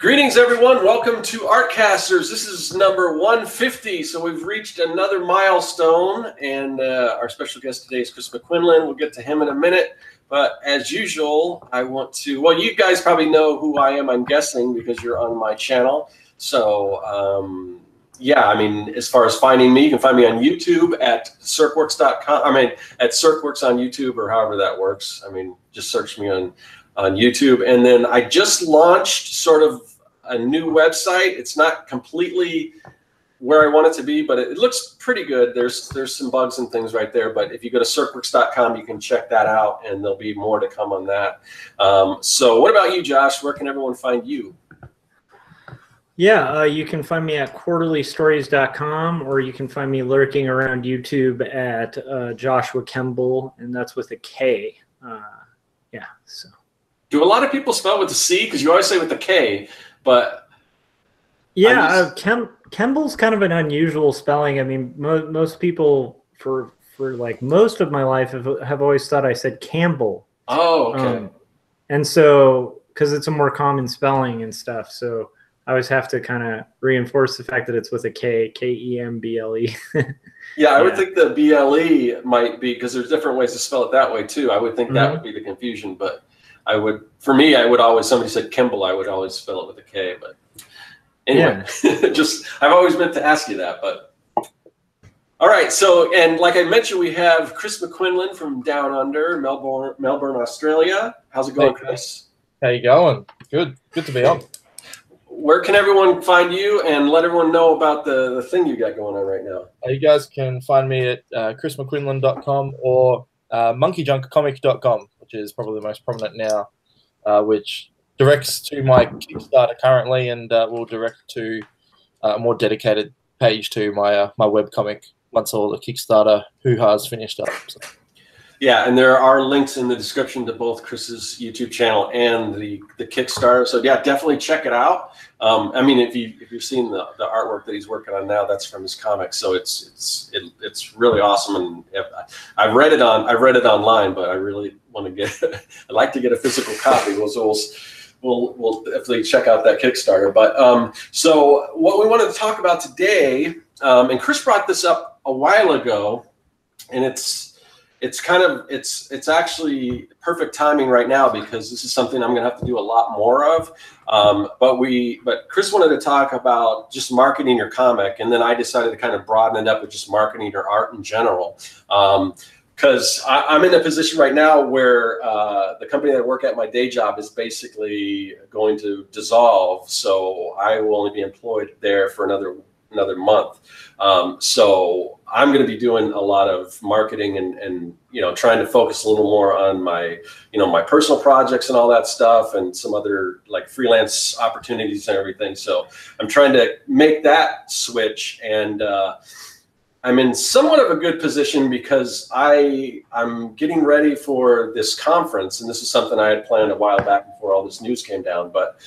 Greetings, everyone. Welcome to Artcasters. This is number 150, so we've reached another milestone, and our special guest today is Chris McQuinlan. We'll get to him in a minute, but as usual, I want to, well, you guys probably know who I am, I'm guessing, because you're on my channel. So, yeah, I mean, as far as finding me, you can find me on YouTube at circworks.com. I mean, at Circworks on YouTube, or however that works. I mean, just search me on YouTube. And then I just launched sort of a new website. It's not completely where I want it to be, but it looks pretty good. There's some bugs and things right there, but if you go to circworks.com, you can check that out, and there'll be more to come on that. So what about you, Josh? Where can everyone find you? Yeah, you can find me at quarterlystories.com, or you can find me lurking around YouTube at Joshua Kemble, and that's with a K. Yeah, so. Do a lot of people spell with a C? Because you always say with a K, but yeah, Kemble's kind of an unusual spelling. I mean, most people for like most of my life have always thought I said Campbell. Oh, okay. And so, because it's a more common spelling and stuff, so I always have to kind of reinforce the fact that it's with a K, K-E-M-B-L-E. Yeah, I would think the B-L-E might be, because there's different ways to spell it that way too. I would think that would be the confusion, but I would, for me, I would always, somebody said Kimball, I would always spell it with a K, but anyway, just, I've always meant to ask you that, but. All right, so, and like I mentioned, we have Chris McQuinlan from Down Under, Melbourne, Australia. How's it going, Chris? How you going? Good to be on. Where can everyone find you, and let everyone know about the thing you got going on right now? You guys can find me at chrismcquinlan.com or monkeyjunkcomic.com, which is probably the most prominent now, which directs to my Kickstarter currently, and will direct to a more dedicated page to my my webcomic once all the Kickstarter hoo-ha's finished up. So. Yeah, and there are links in the description to both Chris's YouTube channel and the Kickstarter. So yeah, definitely check it out. I mean, if you've seen the artwork that he's working on now, that's from his comics. So it's really awesome, and I've read it online, but I really want to get I'd like to get a physical copy. We'll definitely check out that Kickstarter. But so what we wanted to talk about today, and Chris brought this up a while ago, and it's actually perfect timing right now, because this is something I'm going to have to do a lot more of. But Chris wanted to talk about just marketing your comic, and then I decided to kind of broaden it up with just marketing your art in general. Because I'm in a position right now where the company that I work at, my day job, is basically going to dissolve. So I will only be employed there for another month. So I'm going to be doing a lot of marketing and trying to focus a little more on my my personal projects and all that stuff, and some other like freelance opportunities and everything. So I'm trying to make that switch, and I'm in somewhat of a good position because I'm getting ready for this conference, and this is something I had planned a while back before all this news came down, but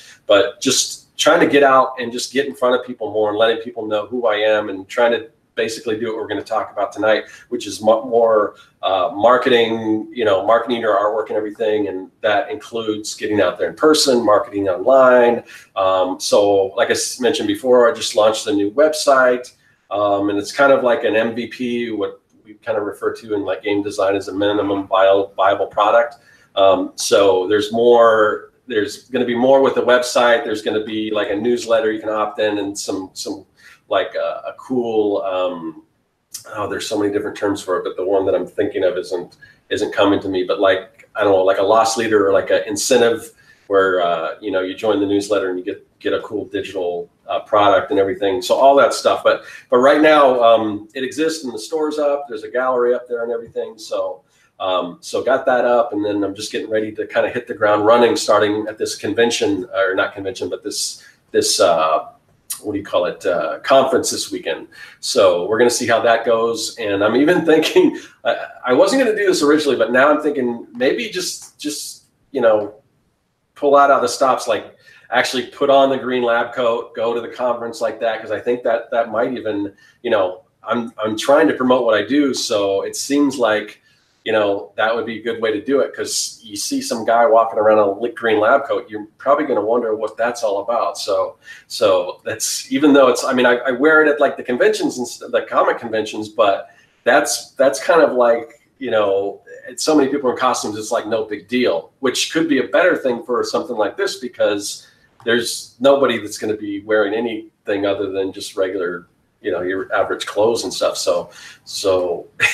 just trying to get out and just get in front of people more and letting people know who I am, and trying to basically do what we're going to talk about tonight, which is more marketing, marketing your artwork and everything. And that includes getting out there in person, marketing online. So like I mentioned before, I just launched a new website, and it's kind of like an MVP, what we kind of refer to in like game design as a minimum viable product. So there's going to be more with the website. There's going to be like a newsletter you can opt in, and some like a cool, there's so many different terms for it, but the one that I'm thinking of isn't coming to me, but like, I don't know, like a loss leader, or like an incentive where, you join the newsletter and you get a cool digital product and everything. So all that stuff. But right now it exists, and the store's up. There's a gallery up there and everything. So got that up, and then I'm just getting ready to kind of hit the ground running, starting at this convention, or not convention, but this what do you call it, conference this weekend. So we're going to see how that goes. And I'm even thinking, I wasn't going to do this originally, but now I'm thinking maybe just pull out the stops, like actually put on the green lab coat, go to the conference like that, because I think that might even, I'm trying to promote what I do. So it seems like, you know, that would be a good way to do it, because you see some guy walking around in a lit green lab coat, you're probably going to wonder what that's all about. So that's, even though it's, I mean, I wear it at like the conventions and the comic conventions, but that's kind of like, you know, so many people in costumes, it's like no big deal, which could be a better thing for something like this, because there's nobody that's going to be wearing anything other than just regular, you know, your average clothes and stuff. So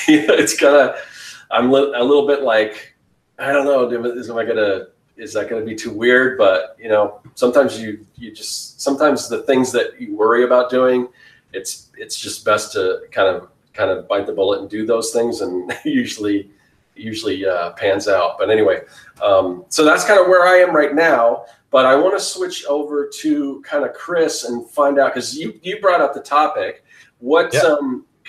it's gonna, I'm a little bit like, I don't know, is that gonna be too weird? But you know, sometimes you just, sometimes the things that you worry about doing, it's just best to kind of bite the bullet and do those things, and usually pans out. But anyway, so that's kind of where I am right now. But I want to switch over to kind of Chris and find out, because you brought up the topic. What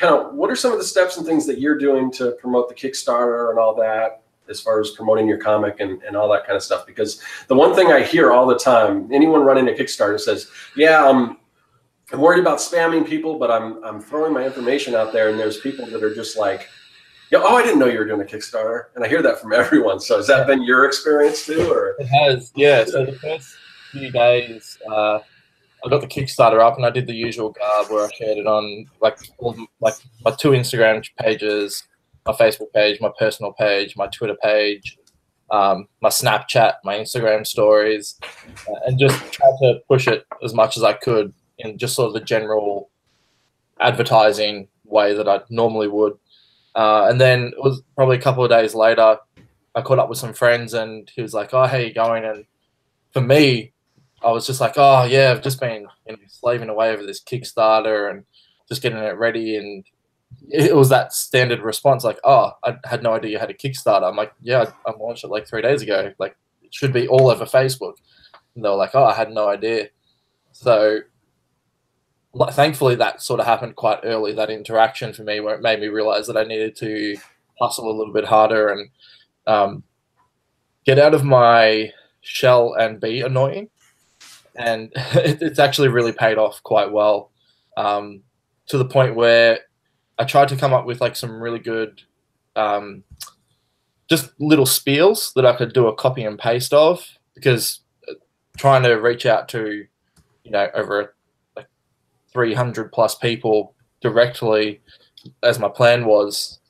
what are some of the steps and things that you're doing to promote the Kickstarter and all that, as far as promoting your comic and all that kind of stuff? Because the one thing I hear all the time, anyone running a Kickstarter says, yeah, I'm worried about spamming people, but I'm throwing my information out there, and there's people that are just like, oh, I didn't know you were doing a Kickstarter. And I hear that from everyone. So has that been your experience too? Or? It has, yeah. So the first few days, I got the Kickstarter up, and I did the usual garb where I shared it on like my 2 Instagram pages, my Facebook page, my personal page, my Twitter page, my Snapchat, my Instagram stories, and just try to push it as much as I could in just sort of the general advertising way that I normally would. And then it was probably a couple of days later, I caught up with some friends, and he was like, oh, how you going? And for me, I was just like, oh, yeah, I've just been slaving away over this Kickstarter and just getting it ready. And it was that standard response, like, oh, I had no idea you had a Kickstarter. I'm like, yeah, I launched it like 3 days ago. Like, it should be all over Facebook. And they were like, oh, I had no idea. So thankfully, that sort of happened quite early, that interaction for me, where it made me realize that I needed to hustle a little bit harder and get out of my shell and be annoying. And it's actually really paid off quite well, to the point where I tried to come up with like some really good just little spiels that I could do a copy and paste of, because trying to reach out to, you know, over 300 plus people directly, as my plan was,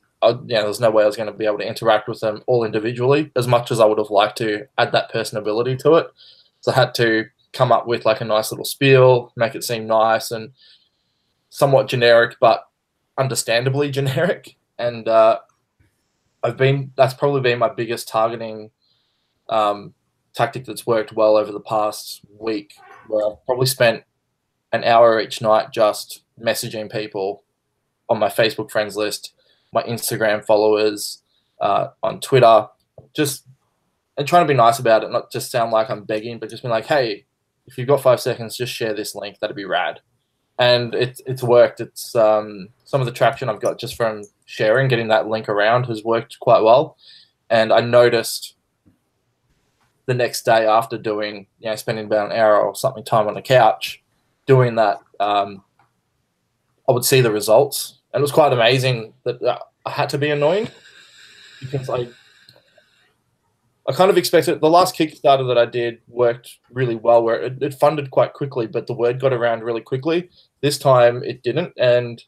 there's no way I was going to be able to interact with them all individually as much as I would have liked to add that personability to it. So I had to come up with like a nice little spiel, make it seem nice and somewhat generic, but understandably generic. And that's probably been my biggest targeting tactic that's worked well over the past week, where I've probably spent an hour each night just messaging people on my Facebook friends list, my Instagram followers, on Twitter, and trying to be nice about it, not just sound like I'm begging, but just be like, hey, if you've got 5 seconds, just share this link. That'd be rad. And it's worked. It's some of the traction I've got just from sharing, getting that link around, has worked quite well. And I noticed the next day after doing, spending about an hour or something time on the couch doing that, I would see the results. And it was quite amazing that I had to be annoying, because I kind of expected. The last Kickstarter that I did worked really well, where it funded quite quickly, but the word got around really quickly. This time it didn't, and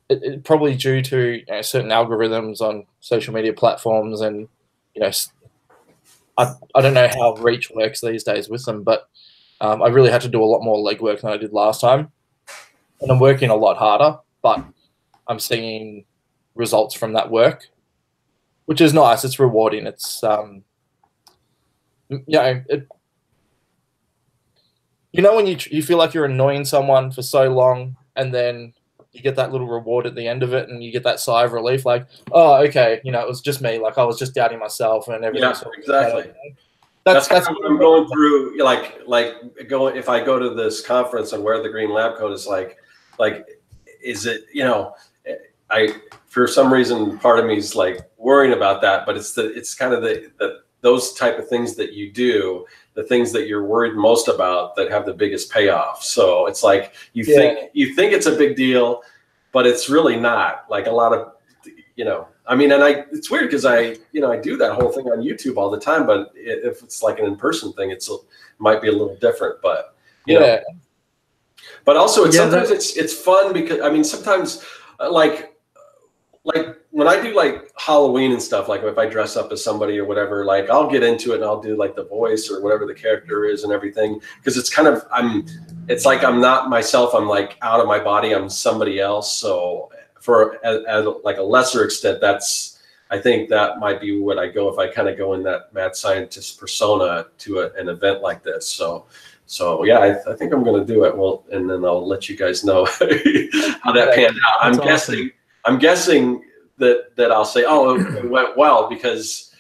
it probably due to certain algorithms on social media platforms, and I don't know how reach works these days with them, but I really had to do a lot more legwork than I did last time, and I'm working a lot harder, but I'm seeing results from that work, which is nice. It's rewarding. It's when you feel like you're annoying someone for so long, and then you get that little reward at the end of it, and you get that sigh of relief, like, oh, okay, it was just me. Like, I was just doubting myself and everything. Yeah, exactly. That's kind of what I'm going through. If I go to this conference and wear the green lab coat, it's like, is it, for some reason, part of me is like worrying about that, but it's kind of those type of things that you do, the things that you're worried most about that have the biggest payoff. So it's like you think it's a big deal, but it's really not. Like a lot of, I mean, and it's weird because I do that whole thing on YouTube all the time, but if it's like an in-person thing, it might be a little different, but you know, but also sometimes it's fun because, I mean, sometimes like when I do like Halloween and stuff, like if I dress up as somebody or whatever, like I'll get into it and I'll do like the voice or whatever the character is and everything. Cause it's kind of, it's like, I'm not myself. I'm like out of my body. I'm somebody else. So at like a lesser extent, I think that might be what I go if I kind of go in that mad scientist persona to an event like this. So yeah, I think I'm going to do it. Well, and then I'll let you guys know how that panned out. I'm guessing that I'll say, oh, it went well, because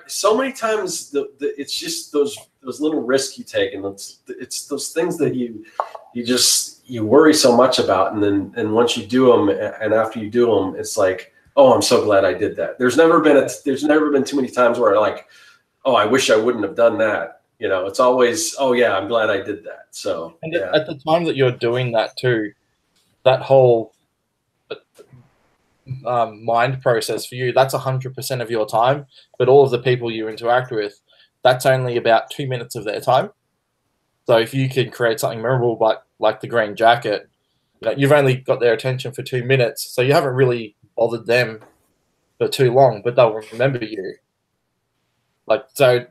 so many times it's just those little risks you take, and it's those things that you worry so much about, and once you do them, and after you do them, it's like, oh, I'm so glad I did that. There's never been too many times where like, oh, I wish I wouldn't have done that. You know, it's always, oh yeah, I'm glad I did that. So and at the time that you're doing that too, that whole mind process for you, that's 100% of your time. But all of the people you interact with, that's only about 2 minutes of their time. So if you can create something memorable, like the green jacket, you've only got their attention for 2 minutes, so you haven't really bothered them for too long, but they'll remember you. Like, so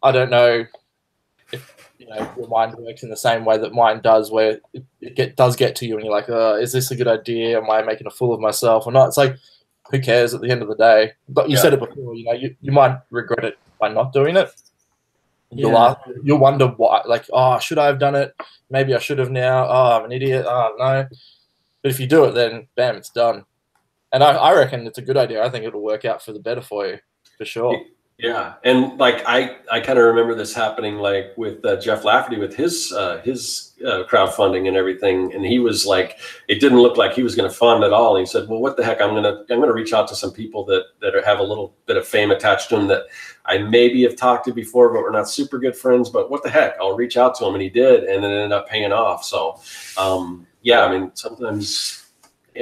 I don't know if your mind works in the same way that mine does, where it does get to you and you're like, is this a good idea? Am I making a fool of myself or not? It's like, who cares at the end of the day? But you said it before, you might regret it by not doing it. You'll wonder why, like, oh, should I have done it? Maybe I should have now. Oh, I'm an idiot. Oh, no. But if you do it, then bam, it's done. And I reckon it's a good idea. I think it'll work out for the better for you, for sure. Yeah, and like I kind of remember this happening like with Jeff Lafferty with his crowdfunding and everything, and he was like, it didn't look like he was going to fund at all. And he said, well, what the heck, I'm gonna reach out to some people that have a little bit of fame attached to them that I maybe have talked to before, but we're not super good friends. But what the heck, I'll reach out to him, and he did, and it ended up paying off. So yeah, I mean, sometimes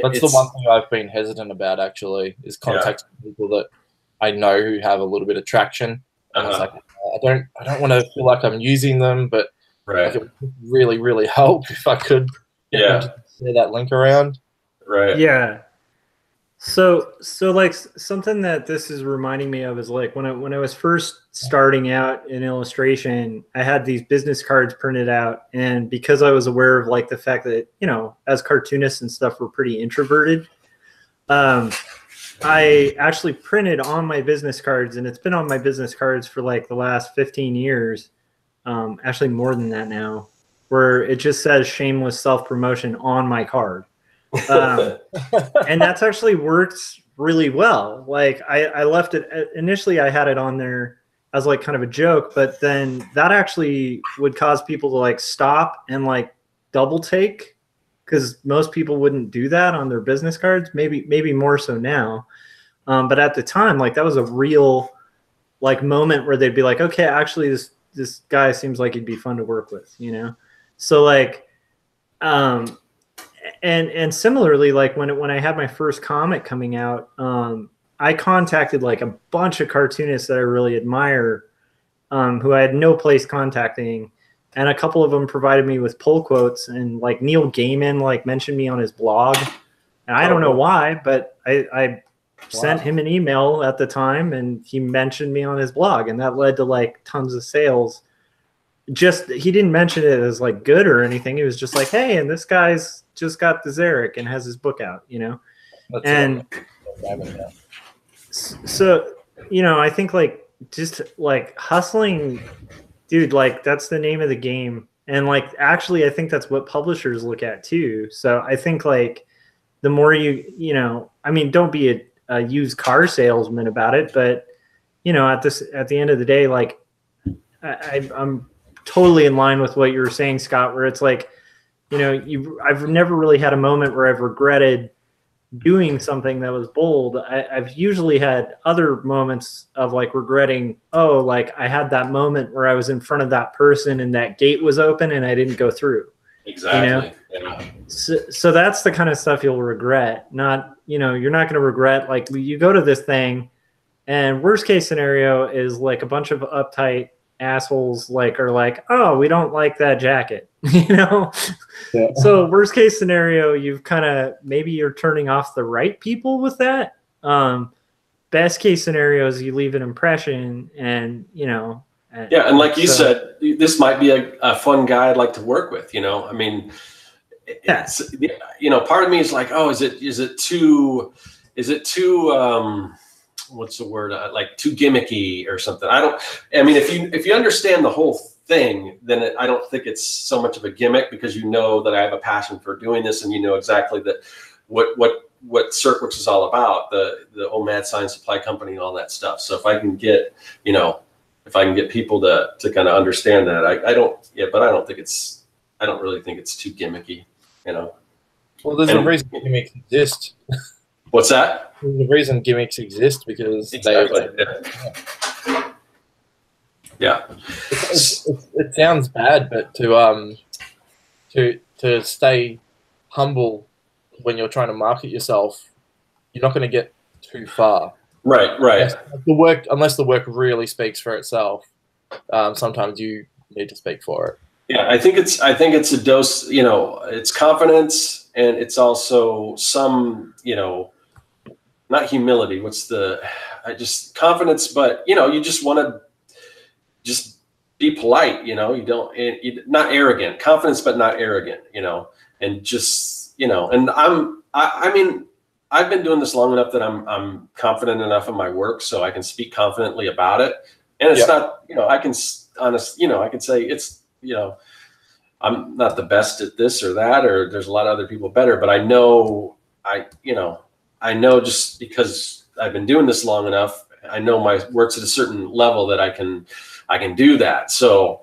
that's the one thing I've been hesitant about, actually, is contacting people that I know who have a little bit of traction. And it's like, I don't want to feel like I'm using them, but like, it would really, really help if I could get them to share that link around. Right. Yeah. So like something that this is reminding me of is like when I was first starting out in illustration, I had these business cards printed out, and because I was aware of like the fact that, as cartoonists and stuff, we're pretty introverted, I actually printed on my business cards, and it's been on my business cards for like the last 15 years, actually more than that now, where it just says shameless self-promotion on my card. And that's actually worked really well. Like I left it, initially I had it on there as like kind of a joke, but then that actually would cause people to like stop and like double take, because most people wouldn't do that on their business cards. Maybe more so now. But at the time, like that was a real like moment where they'd be like, okay, actually this guy seems like he'd be fun to work with, So like, and similarly, like when I had my first comic coming out, I contacted like a bunch of cartoonists that I really admire, who I had no place contacting. And a couple of them provided me with pull quotes, and like Neil Gaiman like mentioned me on his blog, and I don't know why, but I sent him an email at the time, and he mentioned me on his blog, and that led to like tons of sales. Just, he didn't mention it as like good or anything. He was just like, hey, and this guy's just got the Zarek and has his book out, and so, I think like just like hustling, dude, like that's the name of the game. And like, actually, I think that's what publishers look at too. So I think like the more I mean, don't be a used car salesman about it, but at the end of the day, like I'm totally in line with what you were saying, Scott, where it's like, I've never really had a moment where I've regretted doing something that was bold. I've usually had other moments of like regretting, oh, like I had that moment where I was in front of that person and that gate was open and I didn't go through, Exactly. Yeah. So that's the kind of stuff you'll regret. Not, you're not going to regret, like, you go to this thing and worst case scenario is like a bunch of uptight assholes are like, oh, we don't like that jacket. Yeah. So worst case scenario, you've maybe you're turning off the right people with that. Best case scenario is you leave an impression, and yeah, and like you said, this might be a fun guy I'd like to work with. I mean, it's, part of me is like, oh, is it too what's the word, like too gimmicky or something? I mean, if you understand the whole thing, then I don't think it's so much of a gimmick, because that I have a passion for doing this, and exactly that what CertWorks is all about, the old Mad Science Supply Company and all that stuff. So if I can get people to kind of understand that, I don't really think it's too gimmicky, Well, there's a reason gimmicks exist. What's that? There's a reason gimmicks exist, because exactly. Yeah. It sounds bad, but to stay humble when you're trying to market yourself, you're not going to get too far. Right. Unless the work really speaks for itself, sometimes you need to speak for it. Yeah, I think it's a dose. It's confidence, and it's also some, not humility. Confidence, but you just want to just be polite. You don't, not arrogant. Confidence, but not arrogant. And just and I mean, I've been doing this long enough that I'm confident enough in my work so I can speak confidently about it. And it's not, I can say it's, I'm not the best at this or that, or there's a lot of other people better, but I know just because I've been doing this long enough, I know my work's at a certain level that I can do that. So,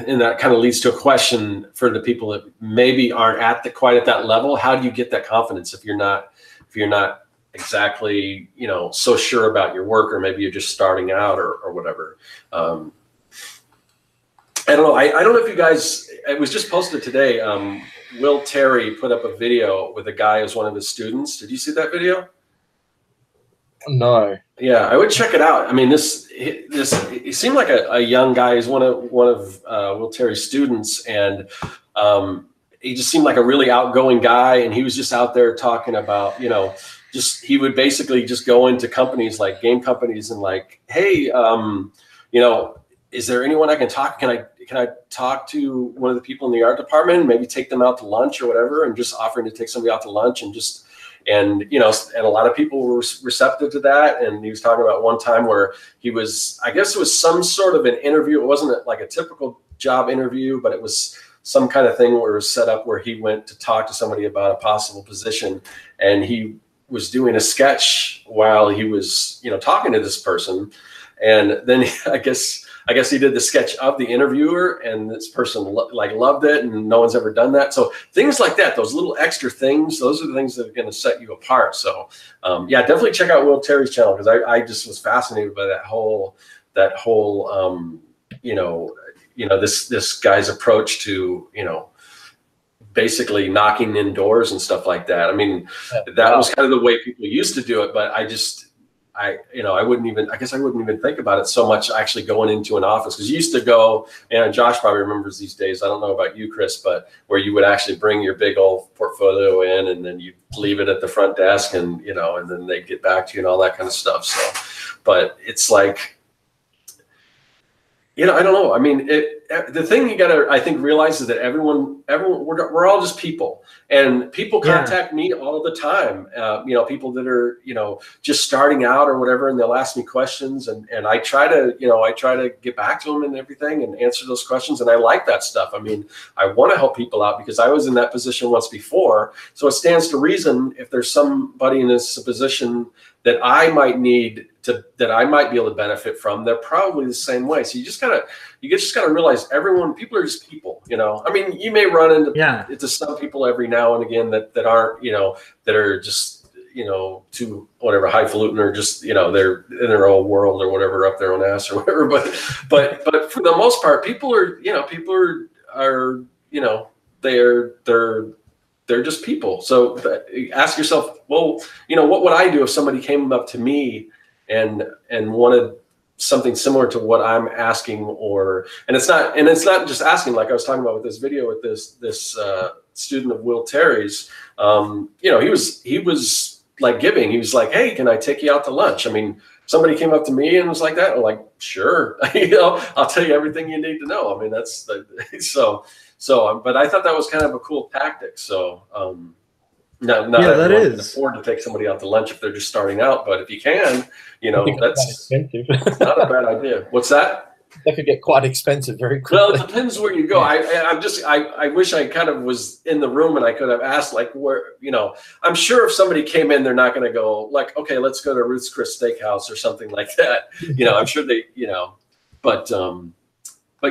and that kind of leads to a question for the people that maybe aren't quite at that level. How do you get that confidence if you're not exactly, so sure about your work, or maybe you're just starting out or whatever. I don't know. I don't know if you guys, it was just posted today. Will Terry put up a video with a guy who's one of his students. Did you see that video? No. Yeah, I would check it out. I mean, this he seemed like a young guy. He's one of Will Terry's students, and he just seemed like a really outgoing guy. And he was just out there talking about, he would basically just go into companies, like game companies, and like, hey, is there anyone I can talk? Can I talk to one of the people in the art department? Maybe take them out to lunch or whatever, and just offering to take somebody out to lunch and a lot of people were receptive to that. And he was talking about one time where he was, I guess it was some sort of an interview. It wasn't like a typical job interview, but it was some kind of thing where it was set up where he went to talk to somebody about a possible position, and he was doing a sketch while he was, talking to this person. And then I guess he did the sketch of the interviewer, and this person loved it, and no one's ever done that. So things like that, those little extra things, those are the things that are going to set you apart. So yeah, definitely check out Will Terry's channel, because I just was fascinated by that whole this guy's approach to basically knocking in doors and stuff like that. I mean, that was kind of the way people used to do it, but I wouldn't even think about it so much actually going into an office, because you used to go, and Josh probably remembers these days, I don't know about you, Chris, but where you would actually bring your big old portfolio in, and then you leave it at the front desk, and and then they get back to you and all that kind of stuff. So, but it's like, I don't know. I mean, the thing you got to, I think, realize is that everyone, we're all just people, and people contact me all the time. People that are, just starting out or whatever, and they'll ask me questions, and I try to get back to them and everything and answer those questions. And I like that stuff. I mean, I want to help people out because I was in that position once before. So it stands to reason, if there's somebody in this position that I might be able to benefit from, they're probably the same way. So you just gotta realize people are just people, I mean, you may run into some people every now and again that aren't, that are just, too whatever highfalutin, or just, they're in their own world or whatever, up their own ass or whatever. But for the most part, people are are, you know, they're just people. So ask yourself, well, you know, what would I do if somebody came up to me and wanted something similar to what I'm asking? Or, and it's not just asking, like I was talking about with this video with this student of Will Terry's. You know, he was like giving. He was like, hey, can I take you out to lunch? I mean, somebody came up to me and was like that. I'm like, sure, you know, I'll tell you everything you need to know. I mean, that's but I thought that was kind of a cool tactic. So, not yeah, that everyone can is. afford to take somebody out to lunch if they're just starting out. But if you can, you know, that's expensive. not a bad idea. What's that? That could get quite expensive very quickly. Well, it depends where you go. I wish I kind of was in the room and I could have asked, like, where, you know, I'm sure if somebody came in, they're not going to go like, okay, let's go to Ruth's Chris Steakhouse or something like that. You know, I'm sure they, you know, but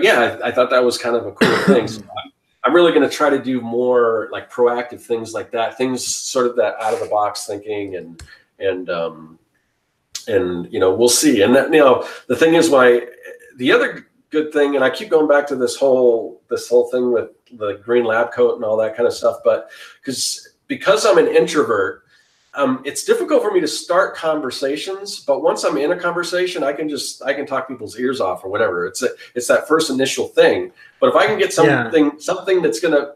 yeah, I thought that was kind of a cool thing. So I'm really going to try to do more like proactive things like that, things sort of that out of the box thinking and you know, we'll see. And that, you know, the thing is, the other good thing, and I keep going back to this whole thing with the green lab coat and all that kind of stuff, but because I'm an introvert, it's difficult for me to start conversations. But once I'm in a conversation, I can talk people's ears off or whatever. It's that first initial thing. But if I can get something that's gonna,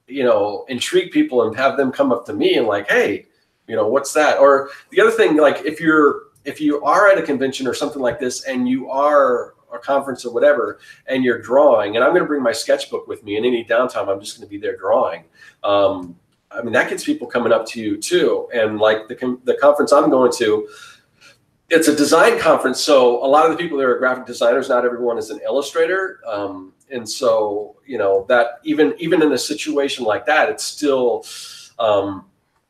you know, intrigue people and have them come up to me and like, hey, you know, what's that? Or the other thing, like if you are at a convention or something like this and you are a conference or whatever, and you're drawing, and I'm going to bring my sketchbook with me, and any downtime, I'm just going to be there drawing. I mean, that gets people coming up to you too. And like the conference I'm going to, it's a design conference. So a lot of the people there are graphic designers. Not everyone is an illustrator. And so, you know, that even in a situation like that, it's still,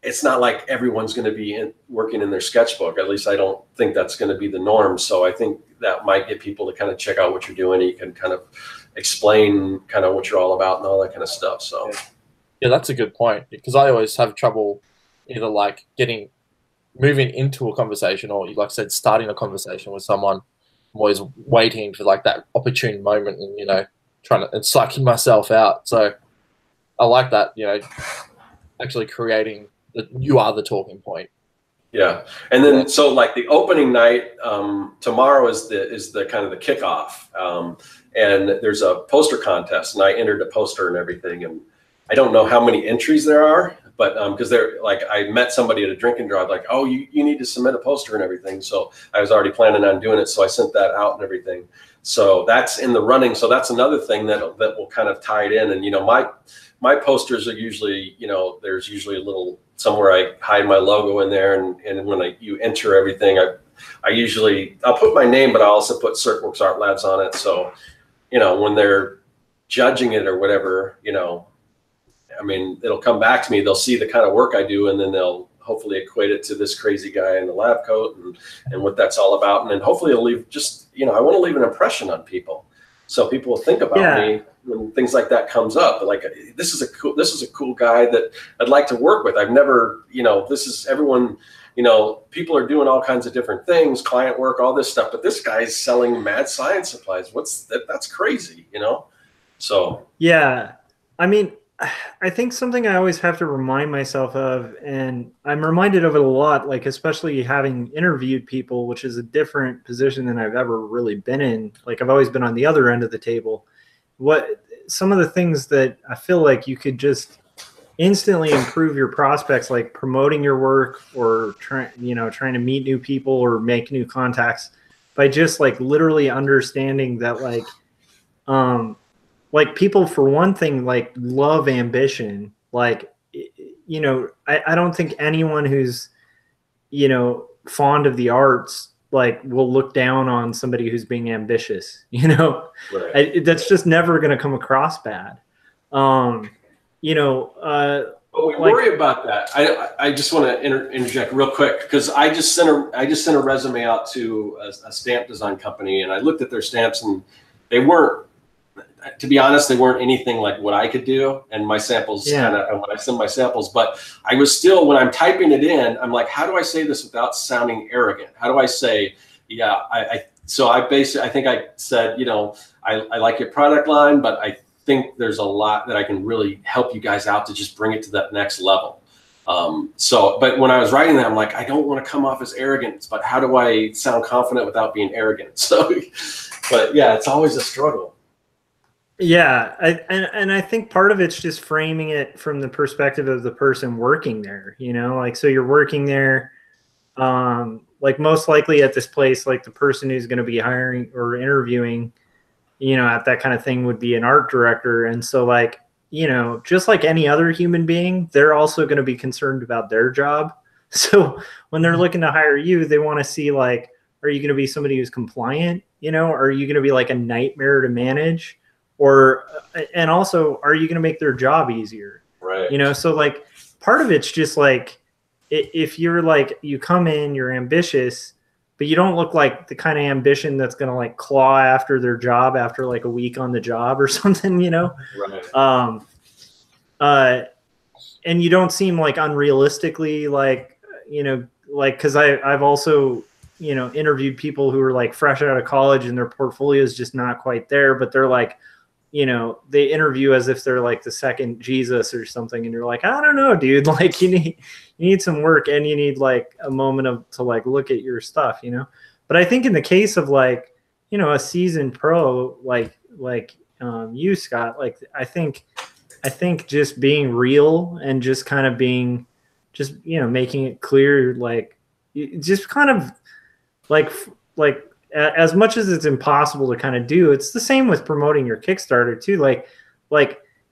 it's not like everyone's going to be working in their sketchbook. At least I don't think that's going to be the norm. So I think that might get people to kind of check out what you're doing. You can kind of explain kind of what you're all about and all that kind of stuff. So yeah, that's a good point, because I always have trouble either like moving into a conversation or, like I said, starting a conversation with someone. I'm always waiting for like that opportune moment and, you know, trying to, and psyching myself out. So I like that, you know, actually creating you are the talking point. Yeah. And then, so like the opening night, tomorrow is the kind of the kickoff. And there's a poster contest, and I entered a poster and everything. And I don't know how many entries there are, but because they're like, I met somebody at a drink and drive, like, oh, you need to submit a poster and everything. So I was already planning on doing it. So I sent that out and everything. So that's in the running. So that's another thing that will kind of tie it in. And, you know, my posters are usually, you know, there's usually a little somewhere I hide my logo in there. And when you enter everything, I'll put my name, but I also put CircWorks Art Labs on it. So, you know, when they're judging it or whatever, you know, I mean, it'll come back to me. They'll see the kind of work I do, and then they'll hopefully equate it to this crazy guy in the lab coat and what that's all about. And then hopefully it'll leave just, you know, I want to leave an impression on people. So people will think about me when things like that comes up. Like, this is a cool guy that I'd like to work with. I've never, you know, this is everyone, you know, people are doing all kinds of different things, client work, all this stuff, but this guy's selling mad science supplies. That's crazy, you know? So. Yeah. I mean, I think something I always have to remind myself of, and I'm reminded of it a lot, like especially having interviewed people, which is a different position than I've ever really been in. Like I've always been on the other end of the table. Some of the things that I feel like you could just instantly improve your prospects, like promoting your work or trying to meet new people or make new contacts by just like literally understanding that like people, for one thing, like love ambition. Like, you know, I don't think anyone who's, you know, fond of the arts, like will look down on somebody who's being ambitious, you know, right. That's just never going to come across bad. You know, but we worry about that. I just want to interject real quick, because I just sent a resume out to a stamp design company, and I looked at their stamps, and they weren't, to be honest, they weren't anything like what I could do. And my samples kind of, when I send my samples, but I was still, when I'm typing it in, I'm like, how do I say this without sounding arrogant? How do I say, so I think I said, you know, I like your product line, but I think there's a lot that I can really help you guys out to just bring it to that next level. But when I was writing that, I'm like, I don't want to come off as arrogant, but how do I sound confident without being arrogant? So, but yeah, it's always a struggle. Yeah, I think part of it's just framing it from the perspective of the person working there, you know, like, so you're working there, like most likely at this place, like the person who's going to be hiring or interviewing, you know, at that kind of thing would be an art director. And so, like, you know, just like any other human being, they're also going to be concerned about their job. So when they're looking to hire you, they want to see, like, are you going to be somebody who's compliant? You know, are you going to be like a nightmare to manage? Or, and also, are you going to make their job easier? Right. You know, so like part of it's just like, if you're like, you come in, you're ambitious, but you don't look like the kind of ambition that's going to like claw after their job after like a week on the job or something, you know? Right. And you don't seem like unrealistically, like, you know, like, cause I've also, you know, interviewed people who are like fresh out of college and their portfolio is just not quite there, but they're like, you know, they interview as if they're like the second Jesus or something. And you're like, I don't know, dude, like you need some work and you need like a moment to like look at your stuff, you know? But I think in the case of like, you know, a seasoned pro, like you, Scott, like, I think just being real and just kind of being just, you know, making it clear, like just kind of like as much as it's impossible to kind of do, it's the same with promoting your Kickstarter too.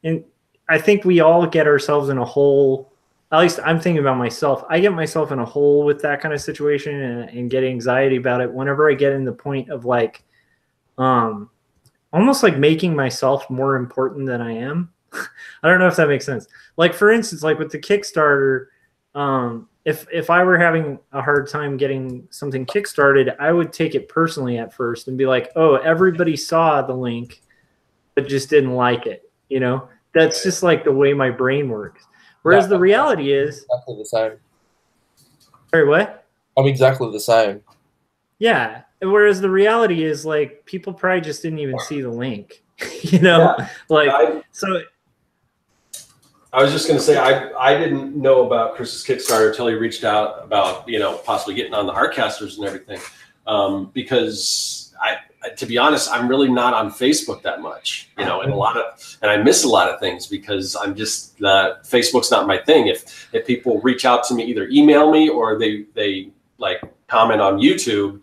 And I think we all get ourselves in a hole. At least I'm thinking about myself. I get myself in a hole with that kind of situation and get anxiety about it whenever I get in the point of like, almost like making myself more important than I am. I don't know if that makes sense. Like, for instance, like with the Kickstarter, if I were having a hard time getting something kickstarted, I would take it personally at first and be like, oh, everybody saw the link, but just didn't like it. You know, that's just like the way my brain works. Whereas the reality is exactly the same. Sorry, what? I'm exactly the same. Yeah. Whereas the reality is like people probably just didn't even see the link, you know, so. I was just going to say, I didn't know about Chris's Kickstarter until he reached out about, you know, possibly getting on the Artcasters and everything. Because to be honest, I'm really not on Facebook that much, you know, and I miss a lot of things because I'm just, Facebook's not my thing. If people reach out to me, either email me or they like comment on YouTube,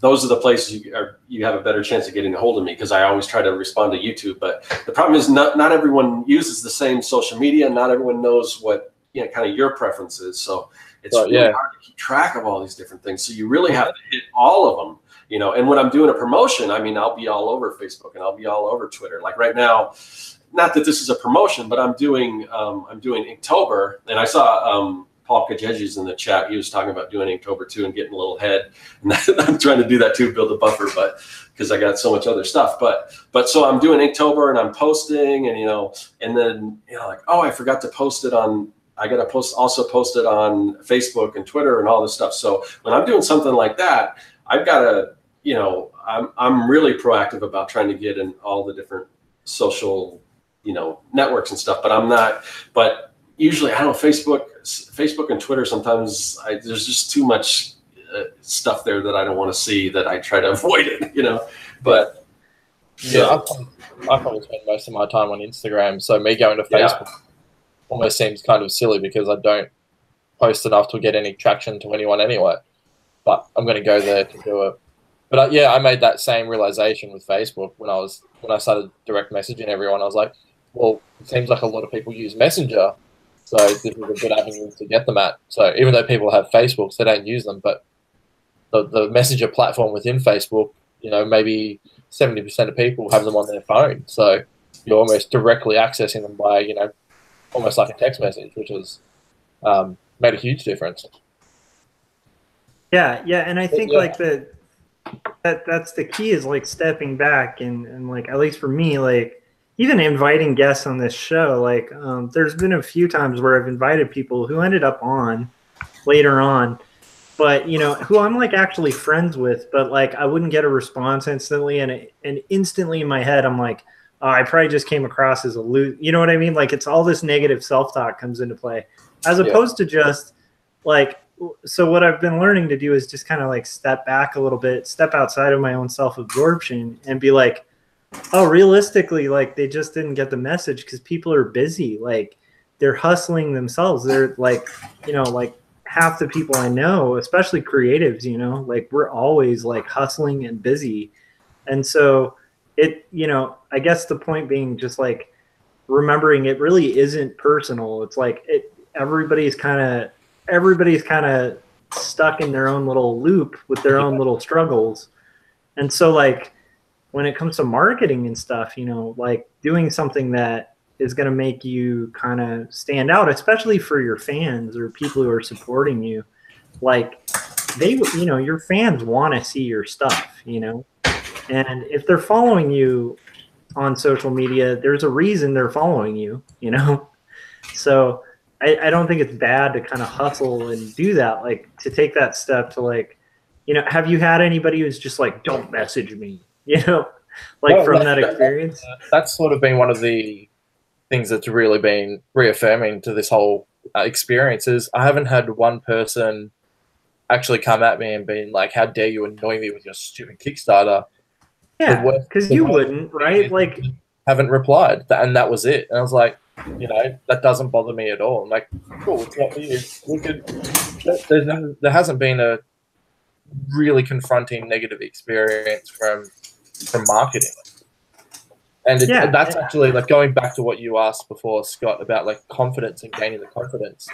those are the places you have a better chance of getting a hold of me because I always try to respond to YouTube. But the problem is not everyone uses the same social media. Not everyone knows what, you know, kind of your preference is. So it's really hard to keep track of all these different things. So you really have to hit all of them, you know. And when I'm doing a promotion, I mean, I'll be all over Facebook and I'll be all over Twitter. Like right now, not that this is a promotion, but I'm doing Inktober, and I saw Paul Kajeji's in the chat. He was talking about doing Inktober too and getting a little head. And I'm trying to do that too, build a buffer, but because I got so much other stuff. But so I'm doing Inktober and I'm posting, and you know, and then you know, like, oh, I forgot to post it on. I got to also post it on Facebook and Twitter and all this stuff. So when I'm doing something like that, I've got to, you know, I'm really proactive about trying to get in all the different social, you know, networks and stuff. But I'm not. But usually, I don't know, Facebook and Twitter, sometimes there's just too much stuff there that I don't want to see, that I try to avoid it, you know. But yeah, I probably spend most of my time on Instagram. So me going to Facebook almost seems kind of silly because I don't post enough to get any traction to anyone anyway. But I'm going to go there to do it. But yeah, I made that same realization with Facebook when I started direct messaging everyone. I was like, well, it seems like a lot of people use Messenger. So this is a good avenue to get them at. So even though people have Facebooks, they don't use them. But the Messenger platform within Facebook, you know, maybe 70% of people have them on their phone. So you're almost directly accessing them by, you know, almost like a text message, which has made a huge difference. Yeah, and I think like that's the key, is like stepping back and like, at least for me, like even inviting guests on this show, like there's been a few times where I've invited people who ended up on later on, but you know, who I'm like actually friends with, but like I wouldn't get a response instantly, and instantly in my head I'm like, oh, I probably just came across as a loser. You know what I mean? Like, it's all this negative self-talk comes into play, as opposed to just like, so what I've been learning to do is just kind of like step back a little bit, step outside of my own self-absorption and be like, oh, realistically, like they just didn't get the message because people are busy. Like they're hustling themselves. They're like, you know, like half the people I know, especially creatives, you know, like we're always like hustling and busy. And so it, you know, I guess the point being just like remembering it really isn't personal. It's like everybody's kind of stuck in their own little loop with their own little struggles. And so like when it comes to marketing and stuff, you know, like doing something that is going to make you kind of stand out, especially for your fans or people who are supporting you, like they, you know, your fans want to see your stuff, you know, and if they're following you on social media, there's a reason they're following you, you know? So I don't think it's bad to kind of hustle and do that, like to take that step to like, you know, have you had anybody who's just like, don't message me, you know, like from that experience? That's sort of been one of the things that's really been reaffirming to this whole experience is I haven't had one person actually come at me and being like, how dare you annoy me with your stupid Kickstarter. Yeah, because you wouldn't, right? Like, haven't replied, and that was it. And I was like, you know, that doesn't bother me at all. I'm like, cool, it's not for you. We could. There hasn't been a really confronting negative experience from marketing, and that's actually like going back to what you asked before, Scott, about like confidence and gaining the confidence.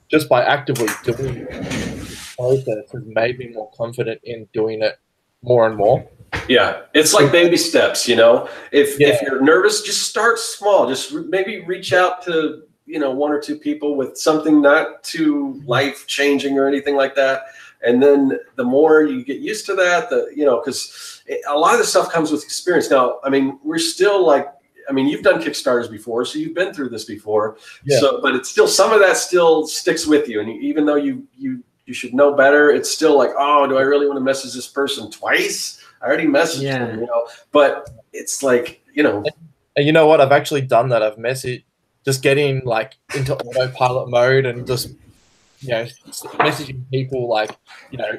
Just by actively doing the process has made me more confident in doing it more and more. Yeah, it's like baby steps, you know. If you're nervous, just start small. Just maybe reach out to, you know, one or two people with something not too life-changing or anything like that. And then the more you get used to that, you know, because a lot of this stuff comes with experience. Now, I mean, we're still like, I mean, you've done Kickstarters before, so you've been through this before. Yeah. So, but it's still, some of that still sticks with you. And even though you should know better, it's still like, oh, do I really want to message this person twice? I already messaged them, you know, but it's like, you know. And you know what? I've actually done that. I've just getting like into autopilot mode and just, you know, messaging people like, you know,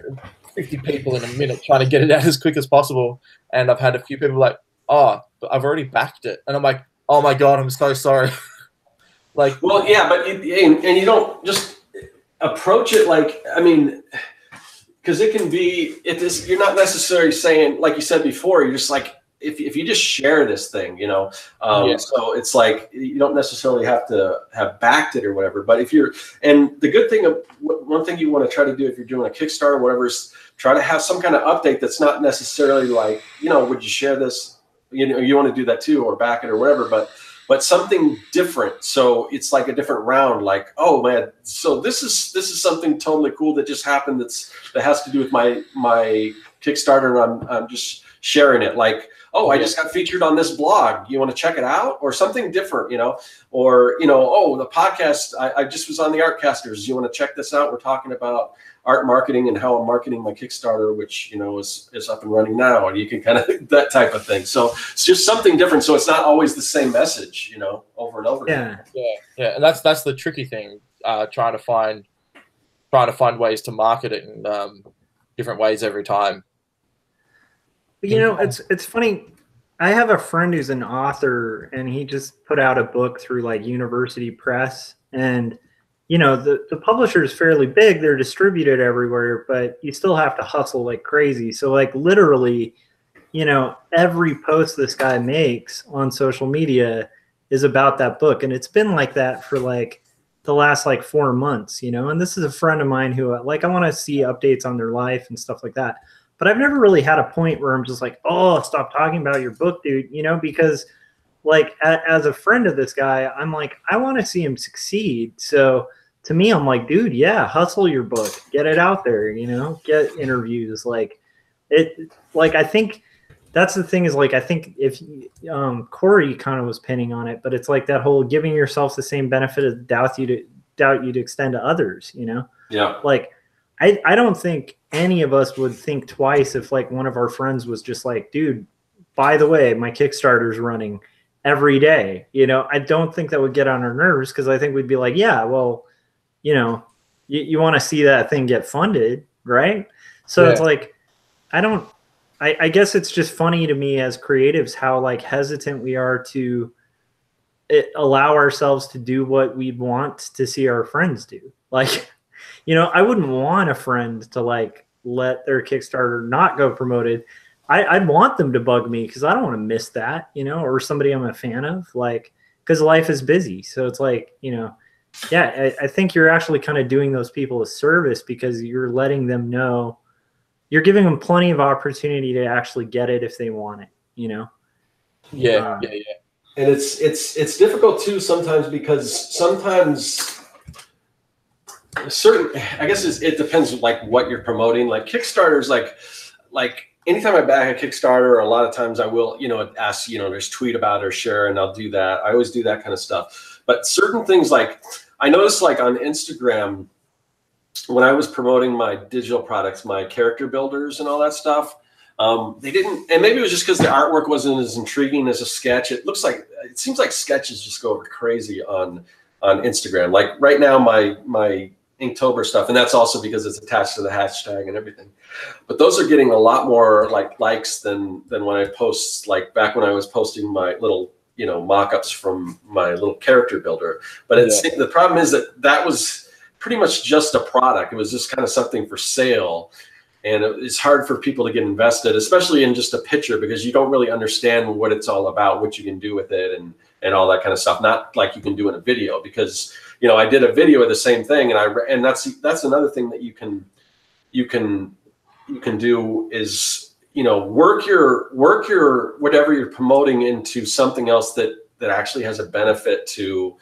50 people in a minute, trying to get it out as quick as possible. And I've had a few people like, oh, but I've already backed it. And I'm like, oh my God, I'm so sorry. Like, well, yeah, but and you don't just approach it like, I mean, because it can be, you're not necessarily saying, like you said before, you're just like, if you just share this thing, you know, so it's like, you don't necessarily have to have backed it or whatever, but if you're, and the good thing of, one thing you want to try to do if you're doing a Kickstarter or whatever is try to have some kind of update that's not necessarily like, you know, would you share this, you know, you want to do that too, or back it or whatever, but something different. So it's like a different round, like, oh man, so this is something totally cool that just happened that has to do with my Kickstarter, and I'm just sharing it. Like, oh, I just got featured on this blog. You want to check it out? Or something different, you know? Or, you know, oh, the podcast, I just was on the Artcasters. You want to check this out? We're talking about art marketing and how I'm marketing my Kickstarter, which, you know, is up and running now. And you can kind of, that type of thing. So it's just something different. So it's not always the same message, you know, over and over again. Yeah. And that's the tricky thing, trying to find ways to market it in different ways every time. You know, it's funny. I have a friend who's an author, and he just put out a book through like University Press. And, you know, the publisher is fairly big. They're distributed everywhere, but you still have to hustle like crazy. So like literally, you know, every post this guy makes on social media is about that book. And it's been like that for like the last like 4 months, you know. And this is a friend of mine who like, I want to see updates on their life and stuff like that. But I've never really had a point where I'm just like, oh, stop talking about your book, dude, you know, because like as a friend of this guy, I'm like, I want to see him succeed. So to me, I'm like, dude, yeah, hustle your book, get it out there, you know, get interviews. Like it, like, I think that's the thing is like, I think if Corey kind of was pinning on it, but it's like that whole giving yourself the same benefit of doubt you'd extend to others, you know? Yeah. Like, I don't think any of us would think twice if like one of our friends was just like, dude, by the way, my Kickstarter's running. every day. You know, I don't think that would get on our nerves, because I think we'd be like, yeah, well, you know, you want to see that thing get funded, right? So it's like, I guess it's just funny to me as creatives how like hesitant we are to allow ourselves to do what we want to see our friends do. Like, you know, I wouldn't want a friend to like let their Kickstarter not go promoted. I'd want them to bug me because I don't want to miss that, you know, or somebody I'm a fan of, like, because life is busy. So it's like, you know, yeah, I think you're actually kind of doing those people a service, because you're letting them know, you're giving them plenty of opportunity to actually get it if they want it, you know? Yeah. And it's difficult too sometimes, because sometimes certain, I guess it depends like what you're promoting. Like Kickstarter's like anytime I back a Kickstarter, a lot of times I will, you know, ask, you know, there's tweet about or share, and I'll do that. I always do that kind of stuff. But certain things, like I noticed like on Instagram, when I was promoting my digital products, my character builders and all that stuff, they didn't, and maybe it was just because the artwork wasn't as intriguing as a sketch. It seems like sketches just go crazy on Instagram. Like right now, my Inktober stuff, and that's also because it's attached to the hashtag and everything. But those are getting a lot more like likes than when I post, like back when I was posting my little, you know, mock-ups from my little character builder. But the problem is that was pretty much just a product. It was just kind of something for sale. And it's hard for people to get invested, especially in just a picture, because you don't really understand what it's all about, what you can do with it, and all that kind of stuff. Not like you can do in a video, because, you know, I did a video of the same thing, and that's another thing that you can do is, you know, work your whatever you're promoting into something else that actually has a benefit to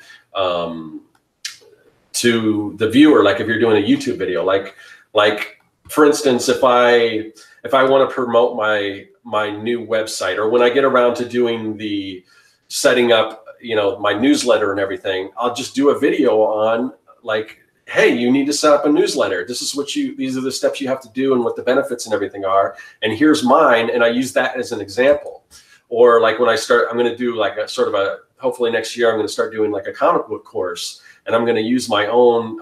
the viewer. Like if you're doing a YouTube video, like for instance, if I want to promote my new website, or when I get around to doing the setting up, you know, my newsletter and everything, I'll just do a video on like, hey, you need to set up a newsletter. These are the steps you have to do and what the benefits and everything are. And here's mine. And I use that as an example. Or like when I'm going to do like a sort of hopefully next year, I'm going to start doing like a comic book course. And I'm going to use my own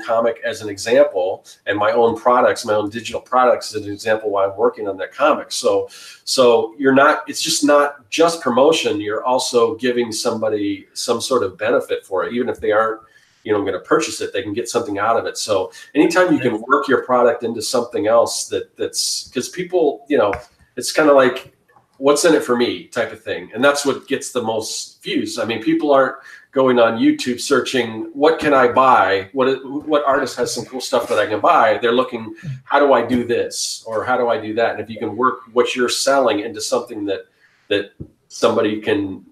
comic as an example, and my own products, my own digital products as an example while I'm working on that comic. So it's just not just promotion. You're also giving somebody some sort of benefit for it, even if they aren't, you know, going to purchase it, they can get something out of it. So anytime you can work your product into something else that's because people, you know, it's kind of like, what's in it for me type of thing. And that's what gets the most views. I mean, people aren't going on YouTube searching, what can I buy? What artist has some cool stuff that I can buy? They're looking, how do I do this? Or how do I do that? And if you can work what you're selling into something that somebody can,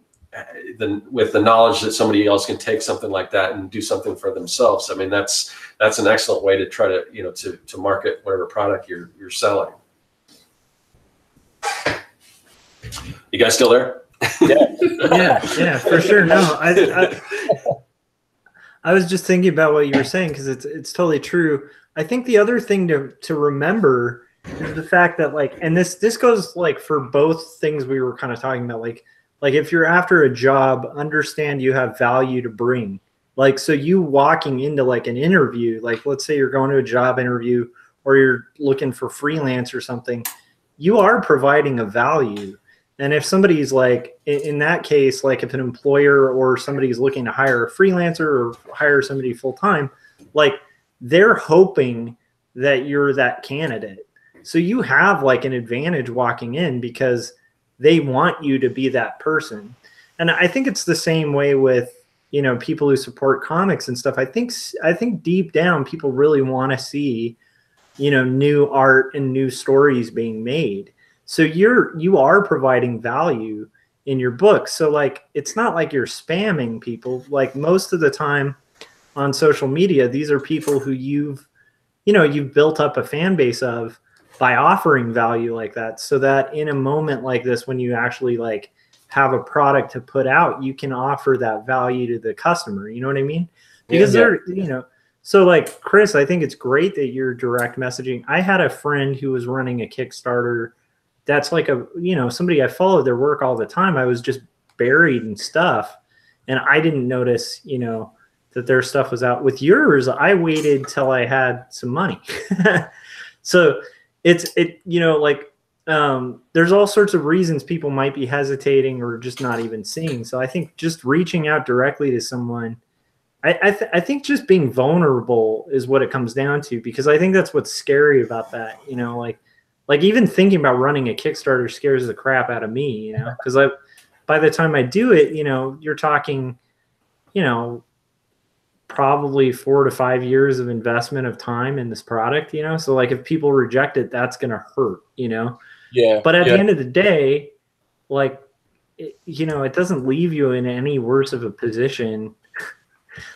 with the knowledge that somebody else can take something like that and do something for themselves. I mean, that's an excellent way to try to, you know, to market whatever product you're selling. You guys still there? Yeah, for sure. No, I was just thinking about what you were saying, because it's totally true. I think the other thing to remember is the fact that, like, and this goes like for both things we were kind of talking about, like if you're after a job, understand you have value to bring. Like, so you walking into like an interview, like let's say you're going to a job interview or you're looking for freelance or something, you are providing a value. And if somebody's like, in that case, like if an employer or somebody's looking to hire a freelancer or hire somebody full time, like they're hoping that you're that candidate. So you have like an advantage walking in because they want you to be that person. And I think it's the same way with, you know, people who support comics and stuff. I think deep down people really want to see, you know, new art and new stories being made. So you are providing value in your book. So like, it's not like you're spamming people. Like most of the time on social media, these are people who you've built up a fan base of by offering value like that, so that in a moment like this, when you actually like have a product to put out, you can offer that value to the customer. You know what I mean? Because they're, you know, so like Chris, I think it's great that you're direct messaging. I had a friend who was running a Kickstarter that's like a, you know, somebody I followed their work all the time. I was just buried and stuff, and I didn't notice, that their stuff was out. With yours, I waited till I had some money. So there's all sorts of reasons people might be hesitating or just not even seeing. So I think just reaching out directly to someone, I think just being vulnerable is what it comes down to, because I think that's what's scary about that. Like even thinking about running a Kickstarter scares the crap out of me, because by the time I do it, you're talking, probably 4 to 5 years of investment of time in this product, so like if people reject it, that's going to hurt, Yeah. But at the end of the day, like, it doesn't leave you in any worse of a position.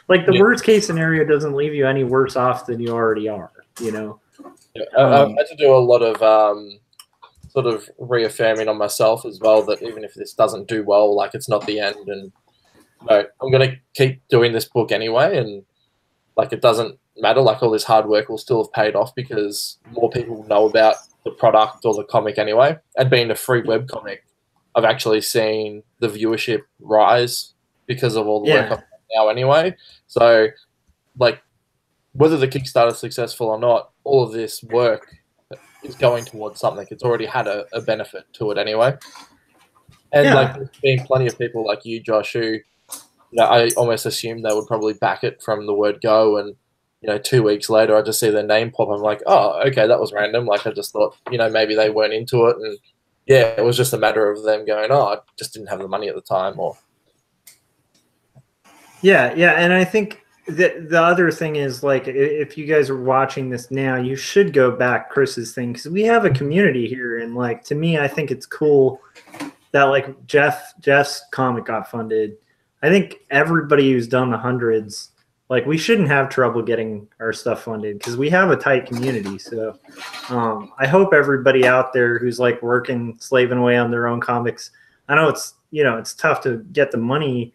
Like the worst case scenario doesn't leave you any worse off than you already are, Yeah. I've had to do a lot of sort of reaffirming on myself as well, that even if this doesn't do well, like it's not the end, and I'm going to keep doing this book anyway, and like it doesn't matter, like all this hard work will still have paid off because more people know about the product or the comic anyway. And being a free webcomic, I've actually seen the viewership rise because of all the work I've done now anyway. So like whether the Kickstarter is successful or not, all of this work is going towards something. It's already had a benefit to it anyway. And like there's been plenty of people like you, Josh, who I almost assumed they would probably back it from the word go, and 2 weeks later I just see their name pop. I'm like, oh, okay, that was random. Like I just thought, maybe they weren't into it, and it was just a matter of them going, oh, I just didn't have the money at the time, or and I think the other thing is, like, if you guys are watching this now, you should go back Chris's thing, because we have a community here, and like to me, I think it's cool that like Jeff's comic got funded. I think everybody who's done the hundreds, like we shouldn't have trouble getting our stuff funded because we have a tight community. So I hope everybody out there who's like working, slaving away on their own comics, I know it's, it's tough to get the money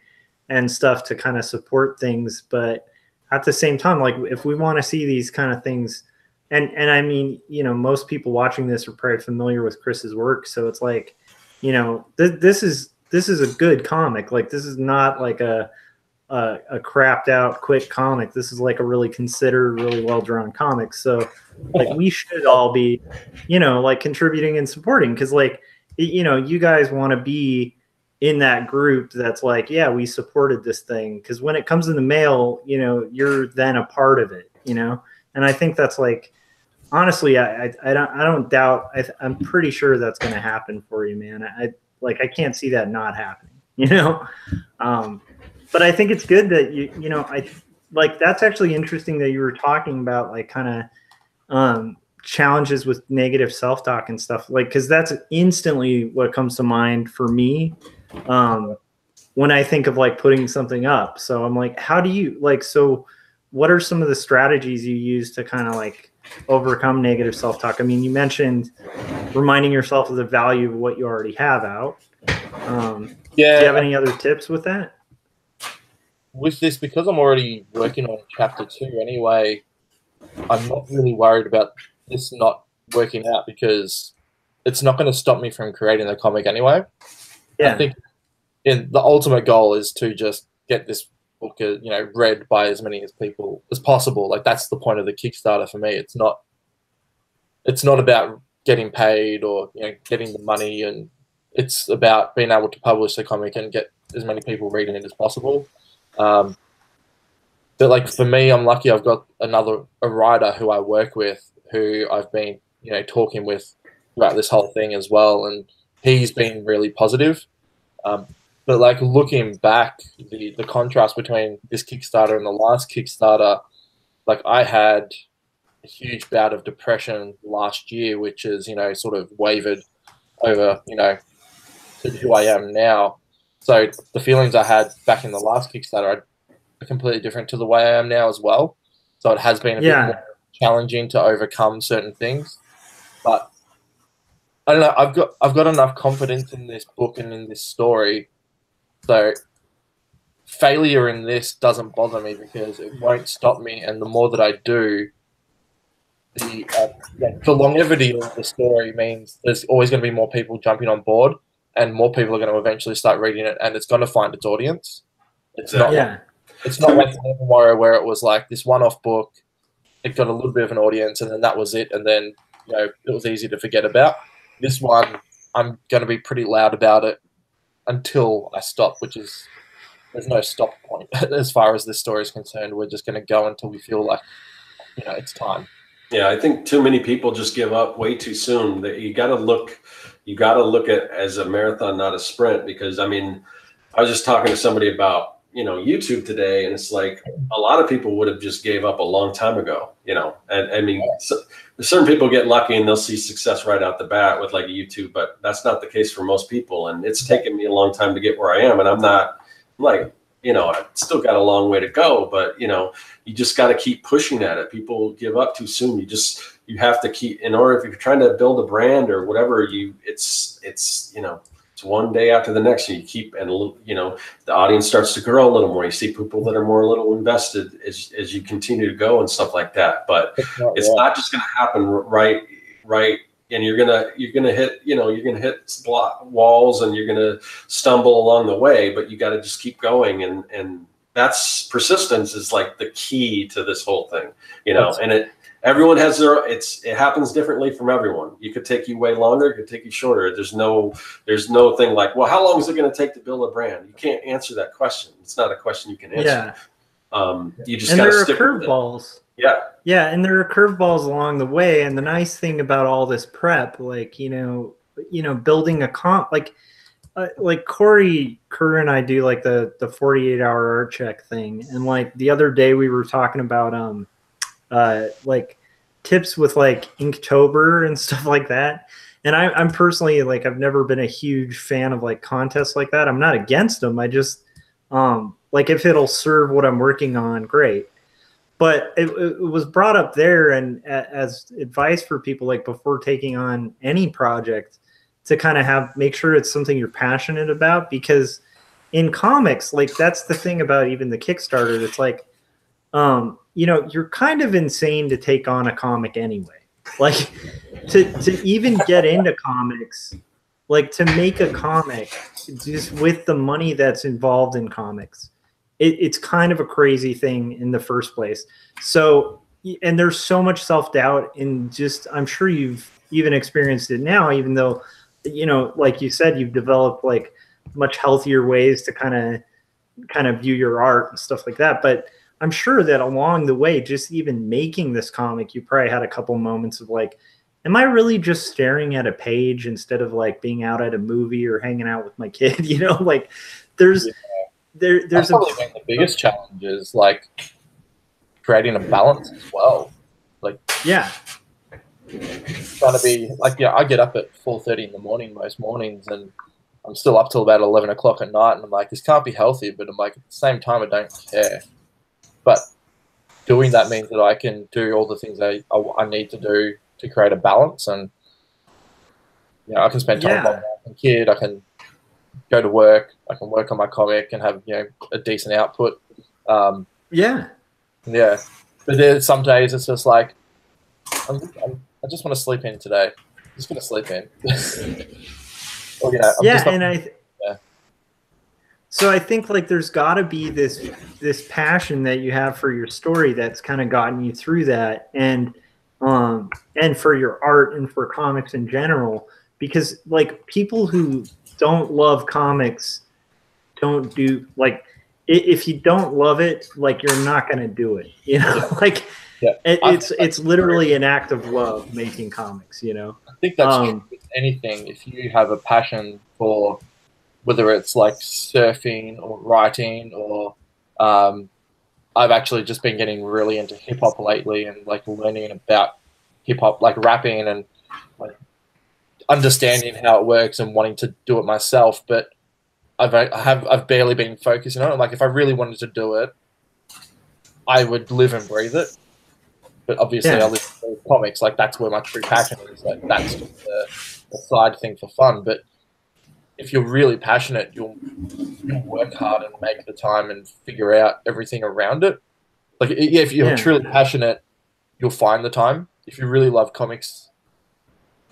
and stuff to kind of support things, but at the same time, like if we want to see these kind of things, and I mean, most people watching this are probably familiar with Chris's work. So it's like, this is a good comic. Like this is not like a crapped out quick comic. This is like a really considered, really well drawn comic. So like we should all be, like contributing and supporting, because like you guys want to be in that group that's like, yeah, we supported this thing, because when it comes in the mail, you're then a part of it, and I think that's like, honestly, I don't doubt. I'm pretty sure that's going to happen for you, man. I can't see that not happening, but I think it's good that I like, that's actually interesting that you were talking about like kind of challenges with negative self-talk and stuff, like, because that's instantly what comes to mind for me when I think of like putting something up. So I'm like, how do you so what are some of the strategies you use to kind of like overcome negative self-talk? I mean, you mentioned reminding yourself of the value of what you already have out. Do you have any other tips with that? With this, because I'm already working on chapter 2 anyway, I'm not really worried about this not working out, because it's not going to stop me from creating the comic anyway. I think the ultimate goal is to just get this book, read by as many people as possible. Like that's the point of the Kickstarter for me. It's not about getting paid or getting the money, and it's about being able to publish the comic and get as many people reading it as possible. But like for me, I'm lucky I've got a writer who I work with, who I've been talking with throughout this whole thing as well, and he's been really positive. But like looking back, the contrast between this Kickstarter and the last Kickstarter, like I had a huge bout of depression last year, which is sort of wavered over to who I am now. So the feelings I had back in the last Kickstarter are completely different to the way I am now as well. So it has been a bit more challenging to overcome certain things. But I don't know, I've got enough confidence in this book and in this story. So failure in this doesn't bother me, because it won't stop me. And the more that I do, the longevity of the story means there's always going to be more people jumping on board. and more people are going to eventually start reading it, and it's going to find its audience. It's not. Yeah. It's not like Tomorrow where it was like this one-off book. It got a little bit of an audience, and then that was it. And then it was easy to forget about. This one, I'm going to be pretty loud about it until I stop, which is there's no stop point as far as this story is concerned. We're just going to go until we feel like it's time. Yeah, I think too many people just give up way too soon. You got to look at it as a marathon, not a sprint. Because I mean, I was just talking to somebody about YouTube today, and it's like a lot of people would have just gave up a long time ago. And I mean, certain people get lucky and they'll see success right out the bat with like YouTube, but that's not the case for most people. And it's taken me a long time to get where I am, and I'm like, I've still got a long way to go, but you just got to keep pushing at it. People give up too soon. You have to keep, in order, if you're trying to build a brand or whatever, it's one day after the next, and you keep, and the audience starts to grow a little more. You see people that are more a little invested as you continue to go and stuff like that. But it's not just going to happen right. And you're gonna hit walls, and you're gonna stumble along the way. But you got to just keep going, and that's persistence is like the key to this whole thing. And everyone has it happens differently from everyone. It could take you way longer, it could take you shorter. There's no thing like, well, how long is it going to take to build a brand? You can't answer that question. It's not a question you can answer. Yeah. You just got to stick with it. Curveballs. Yeah. Yeah, and there are curveballs along the way. And the nice thing about all this prep, like building a like Corey Kerr and I do like the 48-hour art check thing, and like the other day we were talking about like tips with like Inktober and stuff like that. And I'm personally, like, I've never been a huge fan of like contests like that. I'm not against them. I just like, if it'll serve what I'm working on, great. But it was brought up there, and as advice for people, like, before taking on any project, to kind of make sure it's something you're passionate about. Because in comics, like, that's the thing about even the Kickstarter. It's like, you're kind of insane to take on a comic anyway. Like, to even get into comics, like, to make a comic just with the money that's involved in comics, it's kind of a crazy thing in the first place. So, and there's so much self-doubt in just, I'm sure you've even experienced it now, even though, like you said, you've developed like much healthier ways to kind of view your art and stuff like that. But I'm sure that along the way, just even making this comic, you probably had a couple moments of like, am I really just staring at a page instead of like being out at a movie or hanging out with my kid? Like there's That's probably been the biggest challenge is like creating a balance as well. Like, yeah, trying to be like, I get up at 4:30 in the morning most mornings, and I'm still up till about 11 o'clock at night, and I'm like, this can't be healthy, but I'm like, at the same time, I don't care. But doing that means that I can do all the things I need to do to create a balance, and I can spend time with my kid, I can go to work, I can work on my comic and have a decent output. But then some days it's just like I just want to sleep in today. I'm just going to sleep in. So I think like there's got to be this passion that you have for your story that's kind of gotten you through that, and for your art and for comics in general, because like people who don't love comics don't do, like, if you don't love it, like, you're not going to do it, like it's literally an act of love making comics. I think that's true with anything. If you have a passion for whether it's like surfing or writing, or I've actually just been getting really into hip hop lately, and like learning about hip hop, like rapping, and like understanding how it works and wanting to do it myself. But I've barely been focusing on it. Like, if I really wanted to do it, I would live and breathe it. But obviously, I live in comics. Like, that's where my true passion is. Like, that's just a side thing for fun. But if you're really passionate, you'll work hard and make the time and figure out everything around it. Like, if you're truly passionate, you'll find the time. If you really love comics,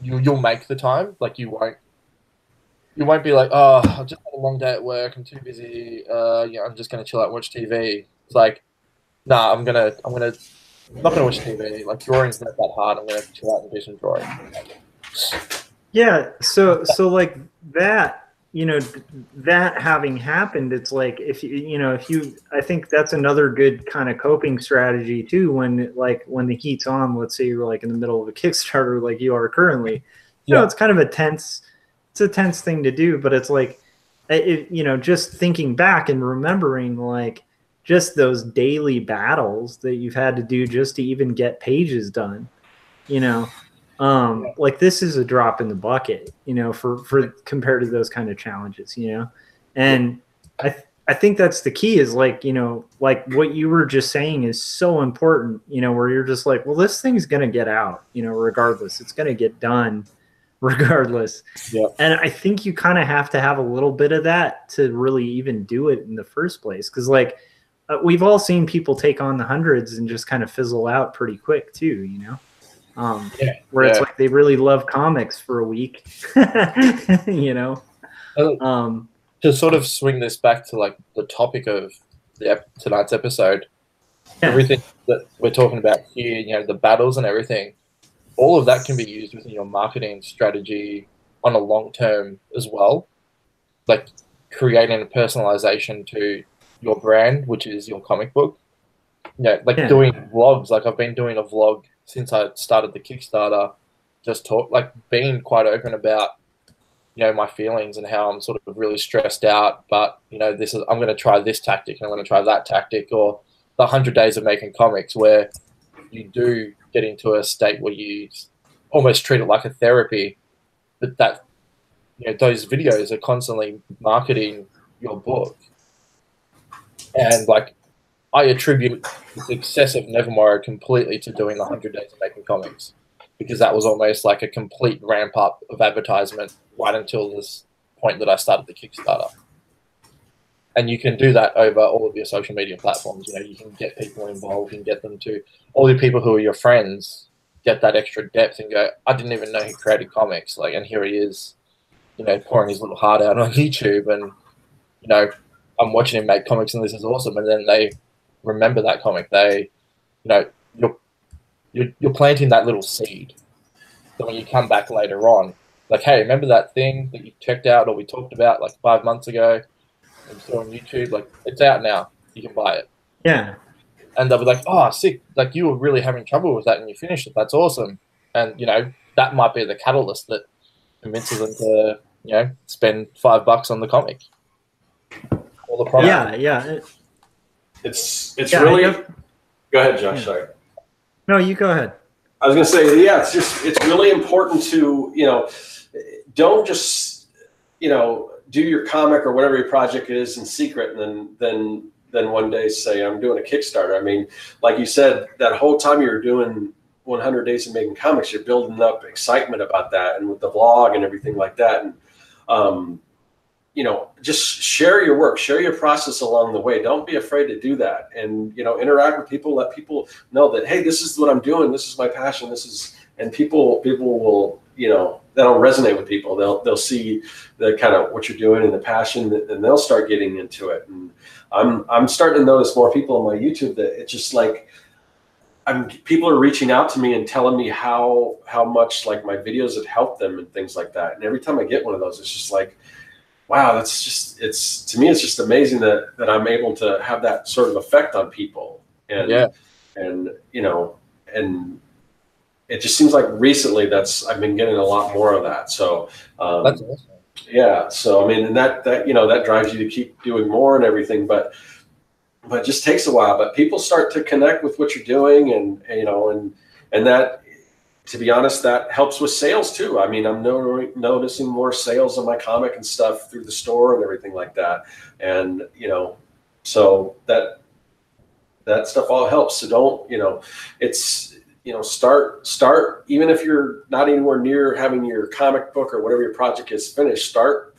you'll make the time. Like, you won't. you won't be like, oh, I've just had a long day at work. I'm too busy. Yeah, I'm just gonna chill out, and watch TV. It's like, nah, I'm not gonna watch TV. Like drawing's not that hard. I'm gonna chill out and do some drawing. Yeah, so like that, that having happened, it's like if you I think that's another good kind of coping strategy too when the heat's on, let's say you're like in the middle of a Kickstarter like you are currently. It's kind of a tense thing to do, but it's like just thinking back and remembering like just those daily battles that you've had to do just to even get pages done, like this is a drop in the bucket, for compared to those kind of challenges, and I think that's the key is like, like what you were just saying is so important, where you're just like, well, this thing's going to get out, regardless, it's going to get done regardless. Yeah. And I think you kind of have to have a little bit of that to really even do it in the first place. Cause like we've all seen people take on the hundreds and just kind of fizzle out pretty quick too, where it's like they really love comics for a week, To sort of swing this back to like the topic of tonight's episode, everything that we're talking about here, the battles and everything, all of that can be used within your marketing strategy on a long term as well. Like creating a personalization to your brand, which is your comic book. Doing vlogs. Like I've been doing a vlog since I started the Kickstarter, just being quite open about, my feelings and how I'm sort of really stressed out, but I'm going to try this tactic and I'm going to try that tactic, or the 100 days of making comics, where you do get into a state where you almost treat it like a therapy, but that, those videos are constantly marketing your book. And like, I attribute the success of Nevermore completely to doing the 100 days of making comics, because that was almost like a complete ramp up of advertisement right until this point that I started the Kickstarter. And you can do that over all of your social media platforms. You can get people involved and get them to, all the people who are your friends, get that extra depth and go, I didn't even know he created comics. Like, and here he is, pouring his little heart out on YouTube, and, I'm watching him make comics and this is awesome. And then they remember that comic. They, you're planting that little seed. So when you come back later on, like, hey, remember that thing that you checked out or we talked about like 5 months ago and saw on YouTube? Like, it's out now. You can buy it. Yeah. And they'll be like, oh, sick. Like, you were really having trouble with that and you finished it. That's awesome. And, that might be the catalyst that convinces them to, spend $5 on the comic. Or the product. Yeah. It's really... Go ahead, Josh. Yeah. Sorry. No, you go ahead. I was going to say, it's really important to, don't just, do your comic or whatever your project is in secret and then one day say, I'm doing a Kickstarter. I mean, like you said, that whole time you're doing 100 days of making comics, you're building up excitement about that, and with the vlog and everything like that. And, just share your work, share your process along the way. Don't be afraid to do that. And, interact with people, let people know that, hey, this is what I'm doing. This is my passion. And people will, that'll resonate with people. They'll see the kind of what you're doing and the passion, and they'll start getting into it. And I'm starting to notice more people on my YouTube that it's just like, people are reaching out to me and telling me how much like my videos have helped them and things like that. And every time I get one of those, it's just like, wow, to me, it's just amazing that I'm able to have that sort of effect on people. And it just seems like recently I've been getting a lot more of that. So, that's awesome. Yeah. So, I mean, and that drives you to keep doing more and everything, but it just takes a while. But people start to connect with what you're doing, and that, to be honest, that helps with sales too. I mean, I'm noticing more sales of my comic and stuff through the store and everything like that. And, so that stuff all helps. So don't, it's, start, even if you're not anywhere near having your comic book or whatever your project is finished, start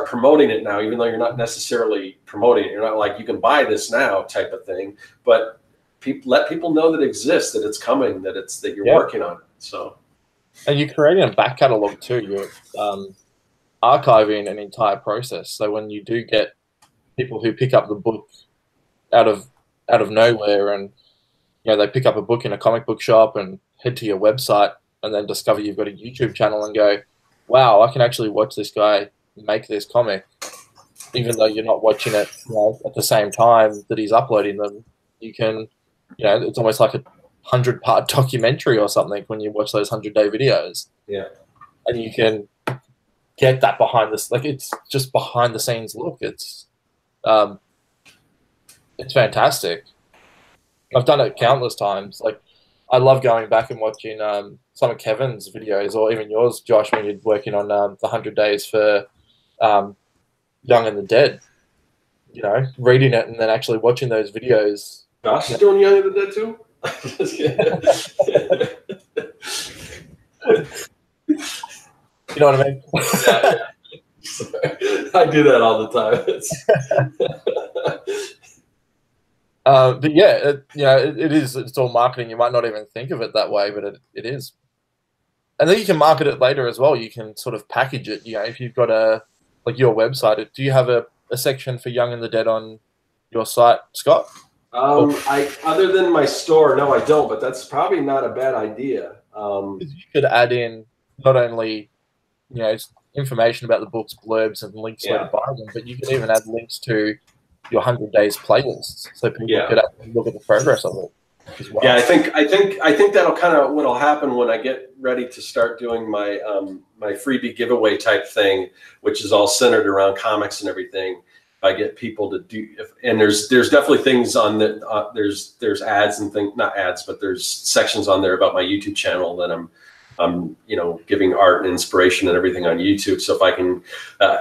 promoting it now, even though you're not necessarily promoting it. You're not like, you can buy this now type of thing, but let people know that it exists, that it's coming, that you're working on it. So, and you're creating a back catalog too. archiving an entire process. So when you do get people who pick up the book out of nowhere, and they pick up a book in a comic book shop and head to your website and then discover you've got a YouTube channel and go, wow, I can actually watch this guy make this comic, even though you're not watching it at the same time that he's uploading them. You can, it's almost like a 100-part documentary or something when you watch those 100-day videos. Yeah. And you can get that behind this, like, it's just behind the scenes look. It's fantastic. I've done it countless times. Like, I love going back and watching some of Kevin's videos, or even yours, Josh, when you're working on the 100 days for Young and the Dead. Reading it and then actually watching those videos. Josh is doing Young and the Dead too? You know what I mean? Yeah. I do that all the time. But yeah, it is. It's all marketing. You might not even think of it that way, but it is. And then you can market it later as well. You can sort of package it. If you've got your website, do you have a section for Young and the Dead on your site, Scott? Other than my store, no, I don't. But that's probably not a bad idea. You could add in not only information about the books, blurbs, and links where to buy them, but you can even add links to your 100 days playlists, so people could actually look at the progress of it as well. Yeah, I think that'll kind of what'll happen when I get ready to start doing my my freebie giveaway type thing, which is all centered around comics and everything. I get people to do, and there's definitely things on the there's ads and things, not ads, but there's sections on there about my YouTube channel that I'm giving art and inspiration and everything on YouTube. So if I can,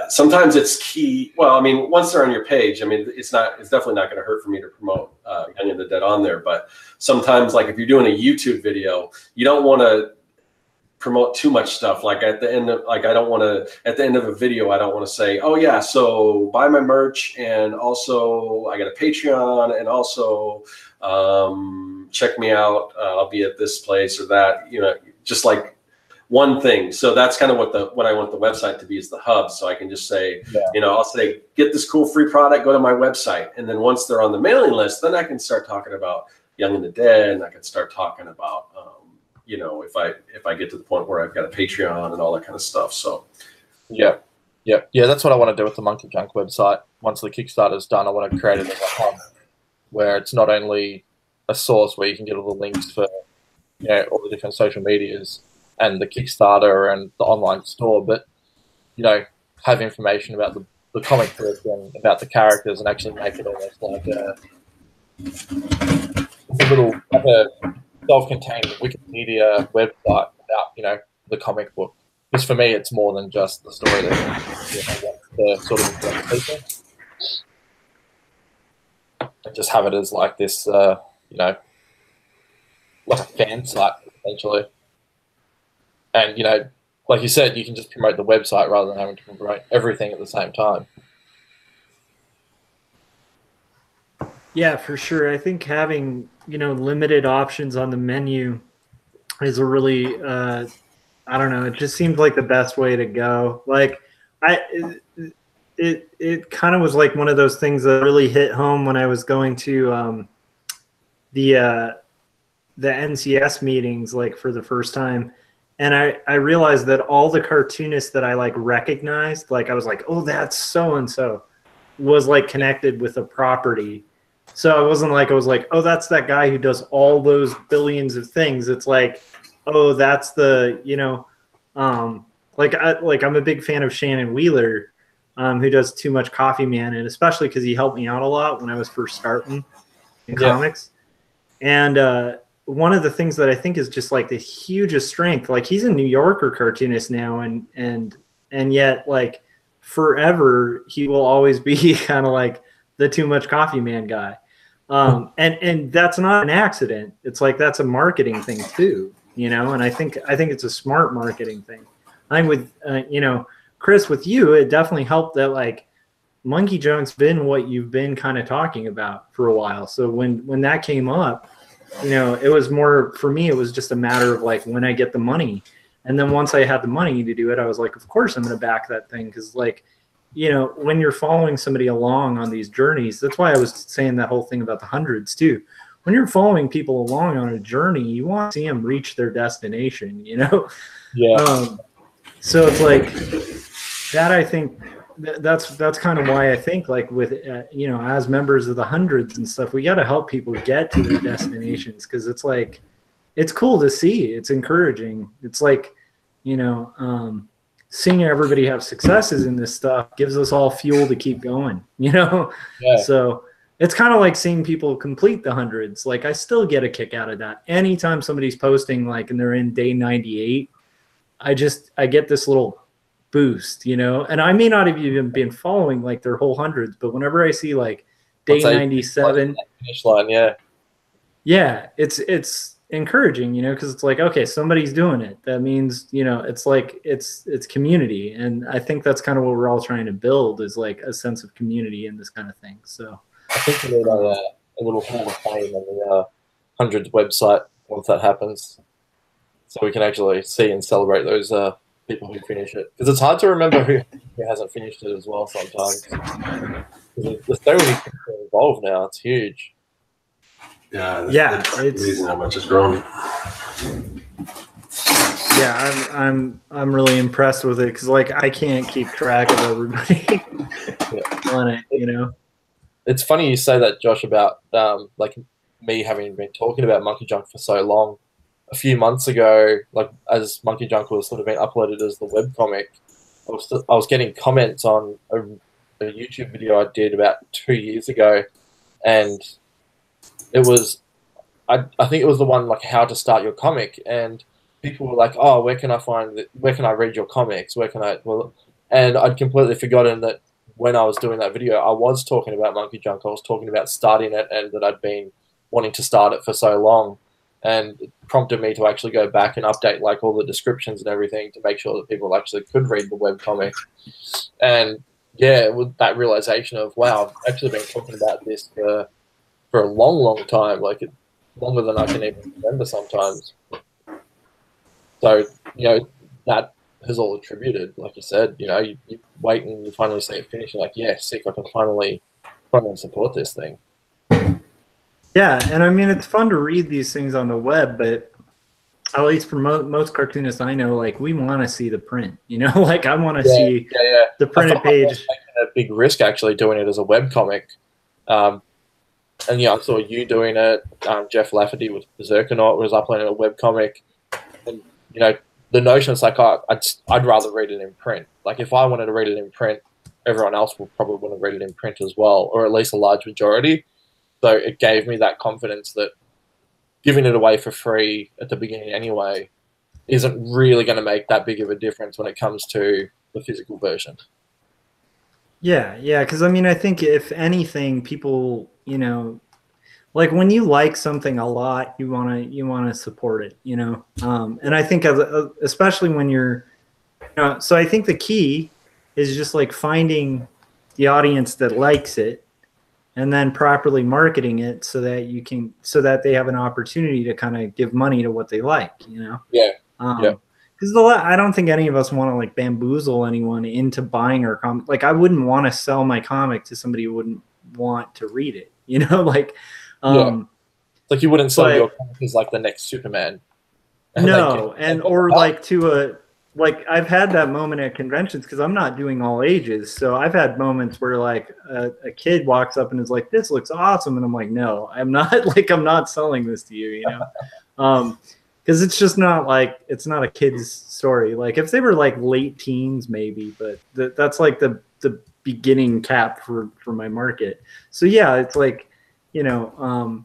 sometimes it's key. Well, I mean, once they're on your page, I mean, it's definitely not going to hurt for me to promote Young and the Dead on there. But sometimes, like if you're doing a YouTube video, you don't want to promote too much stuff. Like at the end of, at the end of a video, I don't want to say, oh yeah, so buy my merch, and also I got a Patreon, and also check me out. I'll be at this place or that, just like one thing. So that's kind of what I want the website to be, is the hub. So I can just say, I'll say, get this cool free product, go to my website. And then once they're on the mailing list, then I can start talking about Young and the Dead, and I can start talking about, if I get to the point where I've got a Patreon and all that kind of stuff. So, yeah, that's what I want to do with the Monkey Junk website. Once the Kickstarter's done, I want to create it as a hub where it's not only a source where you can get all the links for, all the different social medias and the Kickstarter and the online store, but, have information about the comic book and about the characters, and actually make it almost like a self-contained Wikipedia website about, the comic book. Because for me, it's more than just the story that the sort of interpretation. And just have it as like this, like a fan site, essentially. And, like you said, you can just promote the website rather than having to promote everything at the same time. Yeah, for sure. I think having, limited options on the menu is a really, I don't know, it just seems like the best way to go. Like, it kind of was like one of those things that really hit home when I was going to the NCS meetings, like, for the first time. And I realized that all the cartoonists that I recognized, I was like, oh, that's so-and-so, was connected with a property. So I was like, oh, that's that guy who does all those billions of things. It's like, oh, that's the, I'm a big fan of Shannon Wheeler, who does Too Much Coffee Man, and especially because he helped me out a lot when I was first starting in comics. And one of the things that I think is just the hugest strength, he's a New Yorker cartoonist now, and yet forever he will always be kind of the Too Much Coffee Man guy. And that's not an accident. It's that's a marketing thing too, and I think it's a smart marketing thing. I think with, Chris, with you, it definitely helped that Monkey Junk's been what you've been kind of talking about for a while. So when that came up, it was more, for me, it was just a matter of when I get the money. And then once I had the money to do it, I was like, of course I'm going to back that thing. Cause like, you know, when you're following somebody along on these journeys, that's why I was saying that whole thing about the hundreds too. When you're following people along on a journey, you want to see them reach their destination, you know? Yeah. So it's like that, I think that's kind of why I think like with, you know, as members of the hundreds and stuff, we got to help people get to their destinations. Cause it's like, it's cool to see. It's encouraging. It's like, you know, seeing everybody have successes in this stuff gives us all fuel to keep going, you know? Yeah. So it's kind of like seeing people complete the hundreds. Like I still get a kick out of that. Anytime somebody's posting like, and they're in day 98, I get this little boost, you know? And I may not have even been following like their whole hundreds, but whenever I see like day 97, finish line, yeah. Yeah, it's encouraging, you know, because it's like, okay, somebody's doing it. That means, you know, it's like it's community, and I think that's kind of what we're all trying to build is like a sense of community in this kind of thing. So I think we need a little hall of fame on the hundreds website once that happens, so we can actually see and celebrate those people who finish it, because it's hard to remember who hasn't finished it as well sometimes. There's so many people involved now; it's huge. Yeah, it's amazing how much it's grown. Yeah, I'm really impressed with it because like I can't keep track of everybody on it, you know. It's funny you say that, Josh, about like me having been talking about Monkey Junk for so long. A few months ago, like as Monkey Junk was sort of being uploaded as the webcomic, I was getting comments on a YouTube video I did about 2 years ago, and it was, I think it was the one like how to start your comic, and people were like, "Oh, where can I read your comics? And I'd completely forgotten that when I was doing that video, I was talking about Monkey Junk. I was talking about starting it, and that I'd been wanting to start it for so long, and it prompted me to actually go back and update like all the descriptions and everything to make sure that people actually could read the webcomic. And yeah, with that realization of, wow, I've actually been talking about this for a long, long time, like longer than I can even remember sometimes. So, you know, that is all attributed, like you said, you know, you wait and you finally see it finish, you're like, yeah, sick, I can finally support this thing. Yeah, and I mean, it's fun to read these things on the web, but at least for most cartoonists I know, like, we want to see the print, you know? Like, I want to see the printed page. I was taking a big risk, actually, doing it as a webcomic. And yeah, I saw you doing it. Jeff Lafferty with Berserkernaut was uploading a webcomic. And, you know, the notion is like, I'd rather read it in print. Like, if I wanted to read it in print, everyone else will probably want to read it in print as well, or at least a large majority. So it gave me that confidence that giving it away for free at the beginning anyway isn't really going to make that big of a difference when it comes to the physical version. Yeah, because I mean, I think if anything, people, you know, like when you like something a lot, you wanna support it, you know. And I think especially when you're, you know, so I think the key is just like finding the audience that likes it, and then properly marketing it so that they have an opportunity to kind of give money to what they like, you know. Yeah. Because I don't think any of us want to like bamboozle anyone into buying our comic. Like, I wouldn't want to sell my comic to somebody who wouldn't want to read it, you know. Like, like you wouldn't sell your comic as like the next Superman. No, or like to a, like, I've had that moment at conventions because I'm not doing all ages. So I've had moments where like a kid walks up and is like, "This looks awesome," and I'm like, "No, I'm not. Like, I'm not selling this to you," you know. Because it's just not like, it's not a kid's story. Like, if they were like late teens, maybe, but that's like the beginning cap for my market. So yeah, it's like, you know,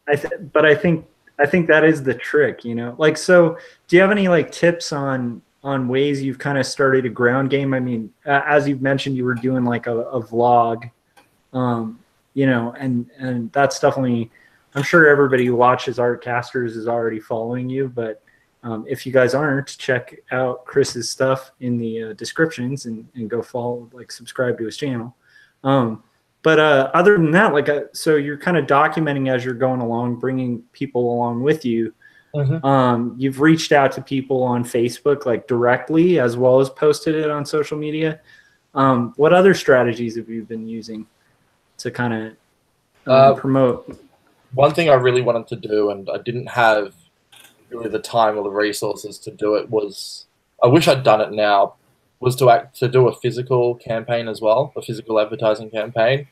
but I think that is the trick, you know. Like, so do you have any like tips on ways you've kind of started a ground game? I mean, as you've mentioned, you were doing like a vlog, you know, and that's definitely, I'm sure everybody who watches Artcasters is already following you, but if you guys aren't, check out Chris's stuff in the descriptions and go follow, like, subscribe to his channel. But other than that, like, so you're kind of documenting as you're going along, bringing people along with you. You've reached out to people on Facebook, like directly, as well as posted it on social media. What other strategies have you been using to kind of promote? One thing I really wanted to do, and I didn't have really the time or the resources to do it, was, I wish I'd done it now, was to do a physical campaign as well, a physical advertising campaign,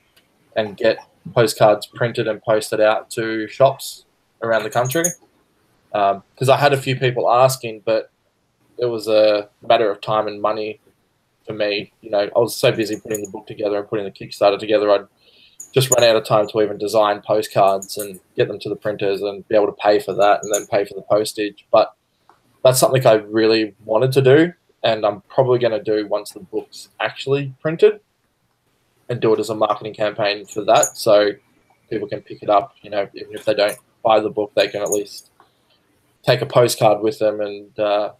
and get postcards printed and posted out to shops around the country. Because I had a few people asking, but it was a matter of time and money for me. You know, I was so busy putting the book together and putting the Kickstarter together, I'd just run out of time to even design postcards and get them to the printers and be able to pay for that and then pay for the postage. But that's something I really wanted to do, and I'm probably going to do once the book's actually printed, and do it as a marketing campaign for that, so people can pick it up. You know, even if they don't buy the book, they can at least take a postcard with them and,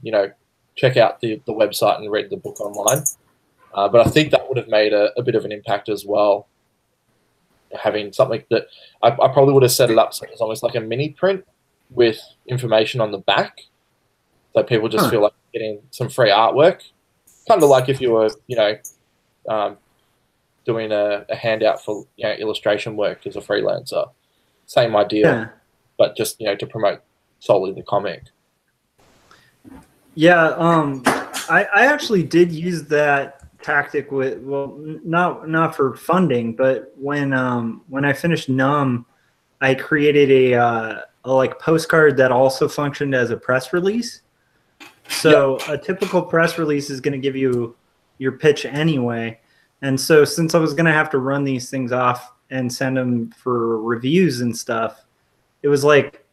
you know, check out the website and read the book online. But I think that would have made a bit of an impact as well, having something that I probably would have set it up so it's almost like a mini print with information on the back, so people just feel like getting some free artwork, kind of like if you were, you know, doing a handout for, you know, illustration work as a freelancer. Same idea, but just, you know, to promote solely the comic. Yeah, I actually did use that tactic with, well, not for funding, but when I finished Numb, I created a like postcard that also functioned as a press release. So a typical press release is going to give you your pitch anyway. And so since I was going to have to run these things off and send them for reviews and stuff, it was like,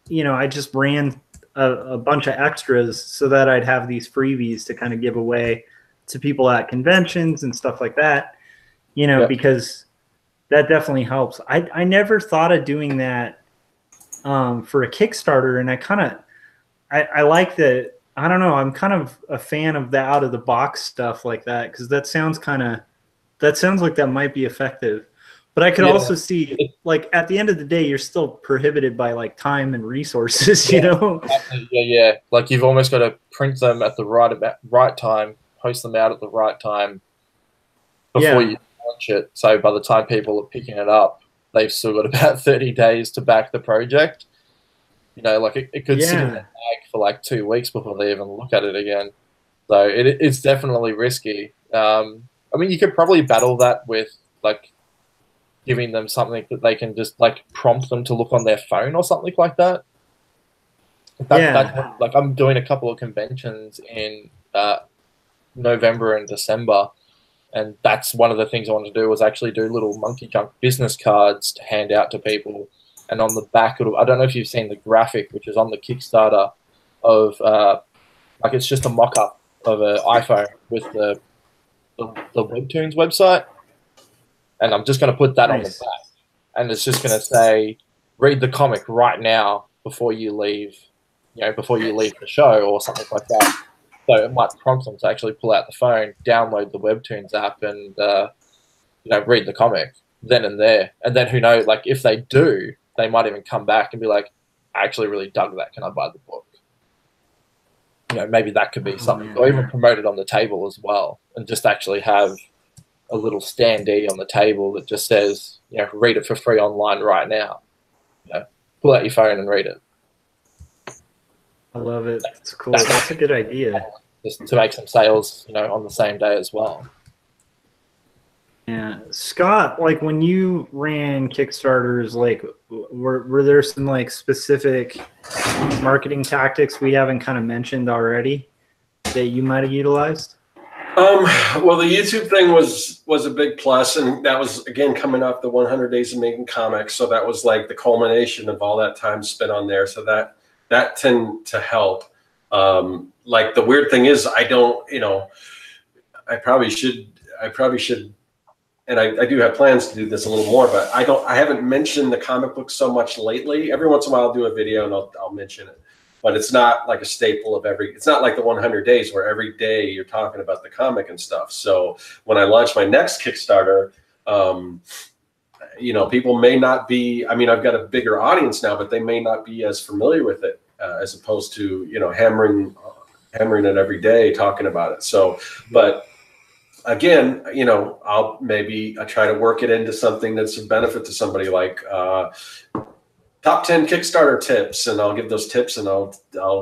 you know, I just ran a bunch of extras so that I'd have these freebies to kind of give away to people at conventions and stuff like that, you know, because that definitely helps. I never thought of doing that for a Kickstarter, and I like that. I don't know. I'm kind of a fan of the out of the box stuff like that, because that sounds like that might be effective. But I could also see, like, at the end of the day, you're still prohibited by, like, time and resources, you know? Yeah. Like, you've almost got to print them at the right time, post them out at the right time before you launch it. So by the time people are picking it up, they've still got about 30 days to back the project. You know, like, it could sit in the bag for, like, 2 weeks before they even look at it again. So it's definitely risky. I mean, you could probably battle that with, like, giving them something that they can just, like, prompt them to look on their phone or something like that. Like, I'm doing a couple of conventions in November and December, and that's one of the things I wanted to do, was actually do little Monkey Junk business cards to hand out to people. And on the back, I don't know if you've seen the graphic, which is on the Kickstarter, of like, it's just a mock-up of an iPhone with the Webtoons website. And I'm just going to put that on the back. And it's just going to say, read the comic right now before you leave, you know, before you leave the show or something like that. So it might prompt them to actually pull out the phone, download the Webtoons app, and, you know, read the comic then and there. And then who knows, like, if they do, they might even come back and be like, I actually really dug that. Can I buy the book? You know, maybe that could be something. Or even promote it on the table as well, and just actually have a little standee on the table that just says, you know, read it for free online right now. You know, pull out your phone and read it. I love it. That's cool. That's a good idea. Just to make some sales, you know, on the same day as well. Yeah, Scott, like, when you ran Kickstarters, like, were there some, like, specific marketing tactics we haven't kind of mentioned already that you might have utilized? Well, the YouTube thing was a big plus, and that was, again, coming off the 100 Days of Making Comics, so that was like the culmination of all that time spent on there. So that tended to help. Like, the weird thing is, I don't, you know, I probably should, and I do have plans to do this a little more, but I haven't mentioned the comic book so much lately. Every once in a while I'll do a video and I'll mention it. But it's not like a staple of it's not like the 100 days where every day you're talking about the comic and stuff. So when I launch my next Kickstarter, you know, people may not be, I mean, I've got a bigger audience now, but they may not be as familiar with it as opposed to, you know, hammering it every day, talking about it. So, but again, you know, I try to work it into something that's a benefit to somebody, like top 10 Kickstarter tips, and I'll give those tips, and I'll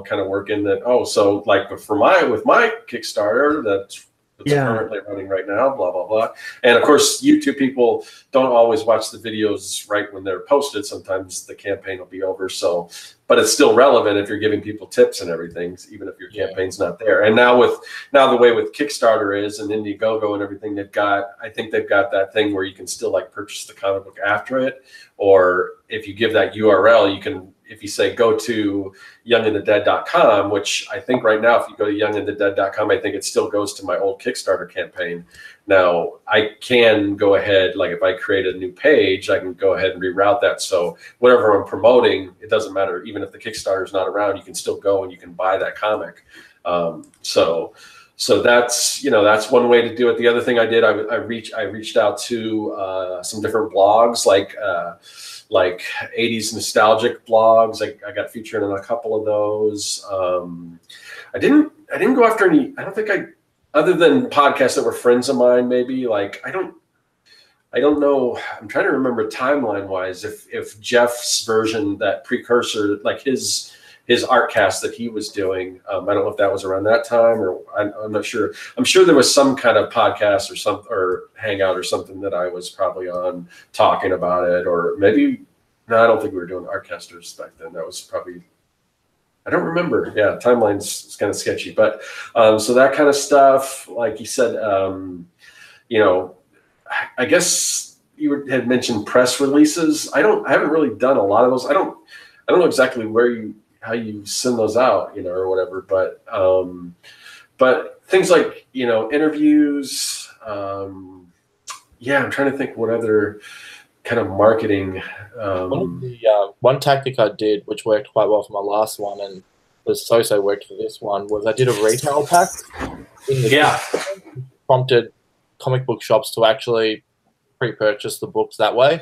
kind of work in that. Oh, so like with my Kickstarter that's currently running right now, blah blah blah. And of course, YouTube people don't always watch the videos right when they're posted. Sometimes the campaign will be over, so but it's still relevant if you're giving people tips and everything, even if your campaign's not there. And now the way with Kickstarter is, and Indiegogo and everything, I think they've got that thing where you can still like purchase the comic book after it, or if you give that URL, you can, if you say go to youngandthedead.com, which I think right now, if you go to youngandthedead.com, I think it still goes to my old Kickstarter campaign. Now, I can go ahead, like if I create a new page, I can go ahead and reroute that. So whatever I'm promoting, it doesn't matter. Even if the Kickstarter is not around, you can still go and you can buy that comic. So that's, you know, that's one way to do it. The other thing I did, I reached out to some different blogs, like 80s nostalgic blogs. I got featured in a couple of those. I didn't go after any, I don't think other than podcasts that were friends of mine, maybe, like, I don't know. I'm trying to remember timeline wise, if Jeff's version, that precursor, like his Artcast that he was doing, I don't know if that was around that time, or I'm not sure. I'm sure there was some kind of podcast or hangout or something that I was probably on talking about it, or maybe, no, I don't think we were doing Artcasters back then. That was probably, I don't remember. Yeah, timeline's kind of sketchy, but so that kind of stuff, like you said, you know, I guess you had mentioned press releases. I haven't really done a lot of those. I don't know exactly how you send those out, you know, or whatever, but things like, you know, interviews. I'm trying to think what other kind of marketing. One tactic I did, which worked quite well for my last one, and was so worked for this one, was I did a retail pack. Prompted comic book shops to actually pre-purchase the books that way,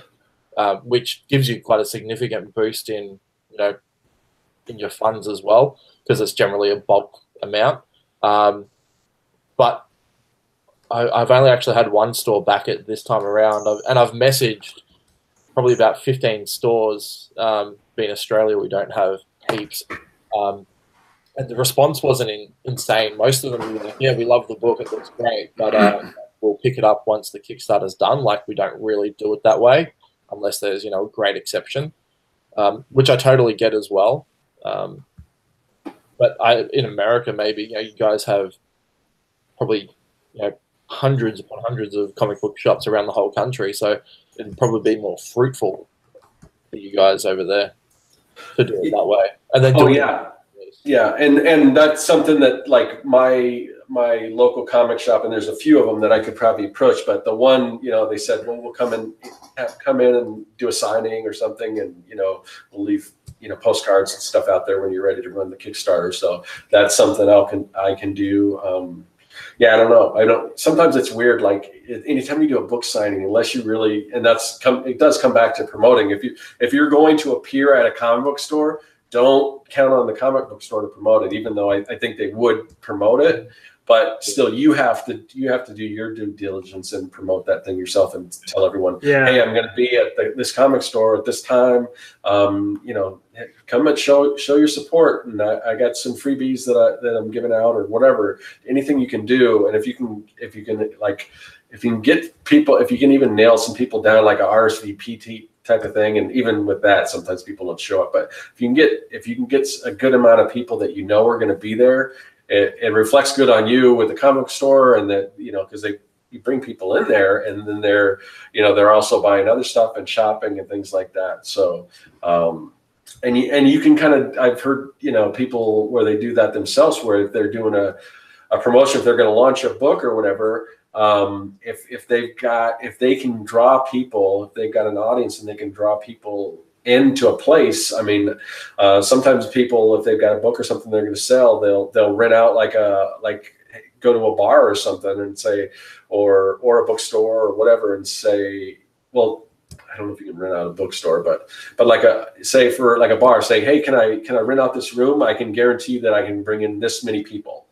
which gives you quite a significant boost in, you know, in your funds as well, because it's generally a bulk amount. But I've only actually had one store back it this time around, and I've messaged probably about 15 stores. Being Australia, we don't have heaps. And the response wasn't insane. Most of them were like, yeah, we love the book, it looks great, but we'll pick it up once the Kickstarter's done. Like, we don't really do it that way unless there's, you know, a great exception, which I totally get as well. But in America, maybe, you know, you guys have probably, you know, hundreds upon hundreds of comic book shops around the whole country, so it'd probably be more fruitful for you guys over there to do it that way. And then and that's something that, like, my local comic shop, and there's a few of them that I could probably approach, but the one, you know, they said, well, we'll come in and do a signing or something, and, you know, we'll leave, you know, postcards and stuff out there when you're ready to run the Kickstarter. So that's something I can do. I don't know. Sometimes it's weird. Like, anytime you do a book signing, unless you really, and it does come back to promoting. If you're going to appear at a comic book store, don't count on the comic book store to promote it, even though I think they would promote it. But still, you have to do your due diligence and promote that thing yourself, and tell everyone, hey, I'm going to be at this comic store at this time. You know, come and show your support, and I got some freebies that I'm giving out, or whatever. Anything you can do, and if you can get people, if you can even nail some people down, like a RSVP type of thing, and even with that, sometimes people don't show up. But if you can get a good amount of people that you know are going to be there, it reflects good on you with the comic store, and that, you know, because you bring people in there, and then they're also buying other stuff and shopping and things like that. So, and you can kind of, I've heard, you know, people where they do that themselves, where if they're doing a promotion, if they're going to launch a book or whatever, if they can draw people, if they've got an audience and they can draw people into a place. I mean, sometimes people, if they've got a book or something they're going to sell, they'll rent out like go to a bar or something and say, or a bookstore or whatever, and say, well, I don't know if you can rent out a bookstore, but like say for like a bar, say, hey, can I rent out this room? I can guarantee that I can bring in this many people,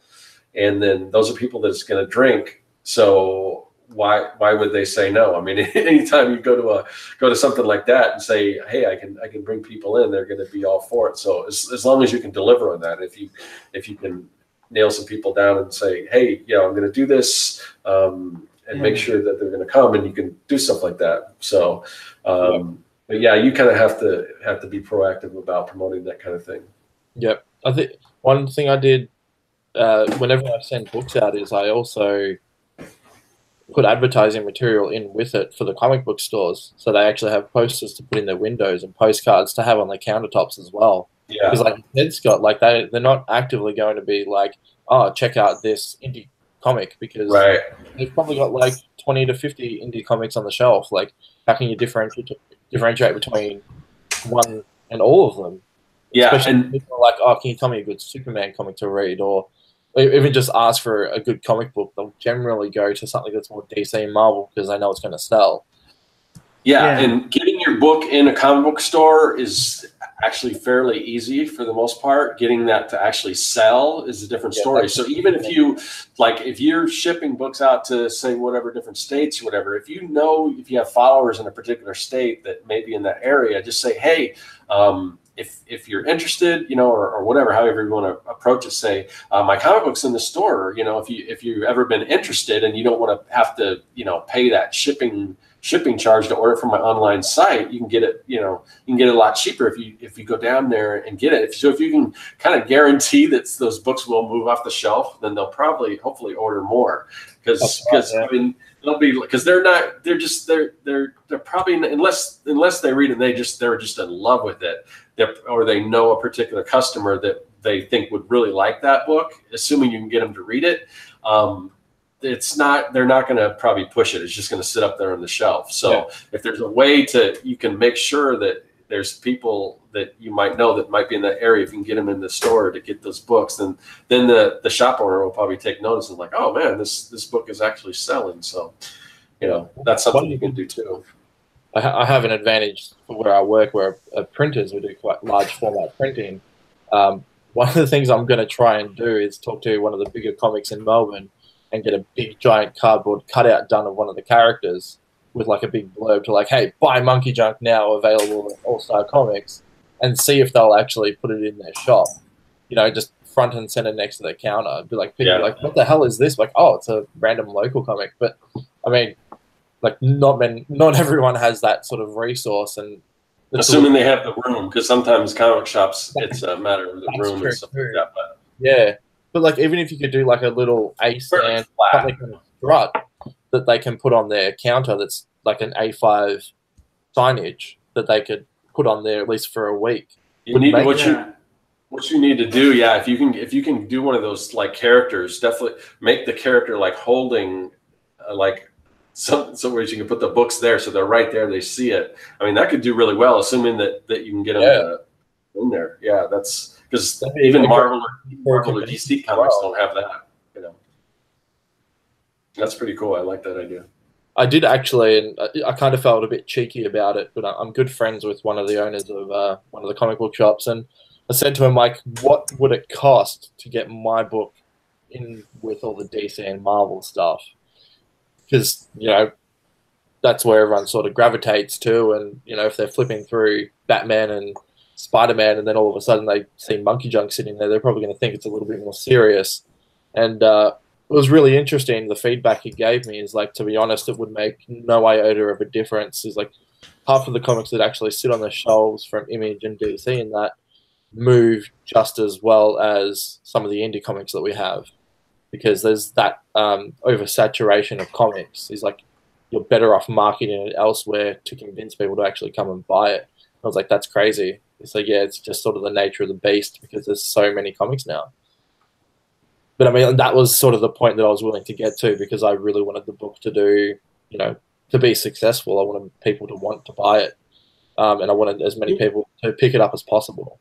and then those are people that's going to drink. So why would they say no? I mean, anytime you go to something like that and say, hey, I can bring people in, they're going to be all for it. So as long as you can deliver on that, if you can nail some people down and say, hey, I'm going to do this, and make sure that they're going to come, and you can do stuff like that. So, but yeah, you kind of have to be proactive about promoting that kind of thing. Yep. I think one thing I did whenever I send books out is I also put advertising material in with it for the comic book stores, so they actually have posters to put in their windows and postcards to have on their countertops as well. Yeah. Because like you said, Scott, like they're not actively going to be like, oh, check out this indie comic, because they've probably got like 20 to 50 indie comics on the shelf. Like, how can you differentiate between one and all of them? Yeah, especially and people are like, oh, can you tell me a good Superman comic to read, or even just ask for a good comic book? They'll generally go to something that's more DC and Marvel because they know it's going to sell. Yeah, and getting your book in a comic book store is actually fairly easy for the most part. Getting that to actually sell is a different story. So even if you're shipping books out to, say, whatever different states or whatever, if you have followers in a particular state that may be in that area, just say, hey, if you're interested, or whatever, however you want to approach it, say, my comic book's in the store. If you've ever been interested and you don't want to have to, pay that shipping charge to order from my online site, you can get it, you can get it a lot cheaper if you go down there and get it. So if you can kind of guarantee that those books will move off the shelf, then they'll hopefully order more, because I mean, they'll be, because they're probably, unless they read it, they're just in love with it, or they know a particular customer that they think would really like that book, assuming you can get them to read it. They're not going to probably push it. It's just going to sit up there on the shelf. So if there's a way you can make sure that there's people that you might know that might be in that area, if you can get them in the store to get those books, then the shop owner will probably take notice and like, oh man, this book is actually selling. So, that's something you can do too. I have an advantage for where I work, where printers, we do quite large format printing. One of the things I'm going to try and do is talk to one of the bigger comics in Melbourne and get a big giant cardboard cutout done of one of the characters with like a big blurb to like, hey, buy Monkey Junk now, available at All Star Comics, and see if they'll actually put it in their shop. Just front and center next to their counter. Be like, people like, what the hell is this? Like, oh, it's a random local comic. But I mean, like, not everyone has that sort of resource, and assuming they have the room, because sometimes comic shops, it's a matter of the room and stuff like that. But but like, even if you could do like a little A stand, something kind of strut that they can put on their counter, that's like an A5 signage that they could put on there at least for a week. What you need to do, if you can do one of those like characters, definitely make the character like holding like somewhere you can put the books there, so they're right there, they see it. I mean, that could do really well, assuming that you can get them in there. Yeah, that's because even Marvel or DC comics don't have that. That's pretty cool. I like that idea. I did actually, and I kind of felt a bit cheeky about it, but I'm good friends with one of the owners of one of the comic book shops, and I said to him, like, what would it cost to get my book in with all the DC and Marvel stuff? Because, that's where everyone sort of gravitates to, and, if they're flipping through Batman and Spider-Man and then all of a sudden they see Monkey Junk sitting there, they're probably going to think it's a little bit more serious. And it was really interesting. The feedback he gave me is like, to be honest, it would make no iota of a difference. Is like half of the comics that actually sit on the shelves from Image and DC and that move just as well as some of the indie comics that we have, because there's that oversaturation of comics. He's like, you're better off marketing it elsewhere to convince people to actually come and buy it. I was like, that's crazy. It's like, it's just sort of the nature of the beast, because there's so many comics now. But I mean, that was sort of the point that I was willing to get to, because I really wanted the book to do, to be successful. I wanted people to want to buy it. And I wanted as many people to pick it up as possible.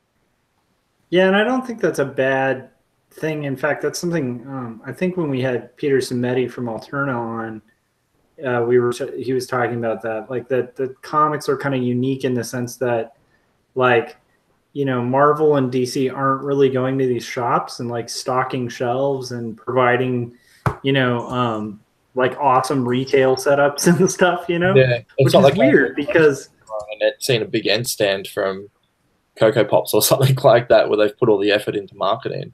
Yeah, and I don't think that's a bad thing. In fact, that's something I think when we had Peter Simeti from Alterna on, he was talking about that, like that the comics are kind of unique in the sense that, like, you know, Marvel and DC aren't really going to these shops and like stocking shelves and providing, you know, like awesome retail setups and stuff, you know, Yeah, it's which not is like weird because seen a big end stand from Cocoa Pops or something like that where they've put all the effort into marketing.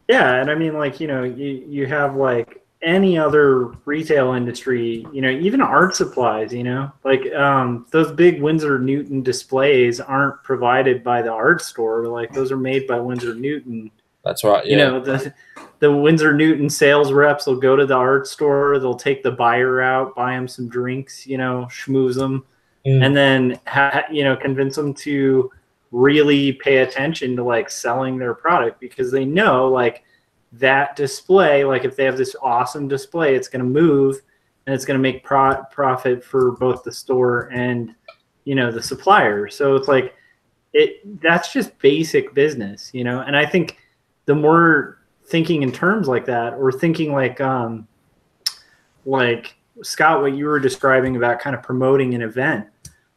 yeah, and I mean, like, you know, you have like any other retail industry, you know, even art supplies, you know, like those big Winsor Newton displays aren't provided by the art store. Like those are made by Winsor Newton. That's right. Yeah. You know, the Winsor Newton sales reps will go to the art store. They'll take the buyer out, buy him some drinks, you know, schmooze them, and then you know, convince them to really pay attention to like selling their product, because they know like that display, like if they have this awesome display, it's going to move and it's going to make profit for both the store and, you know, the supplier. So it's like that's just basic business, you know. And I think the more thinking in terms like that, or thinking like Scott, what you were describing about kind of promoting an event.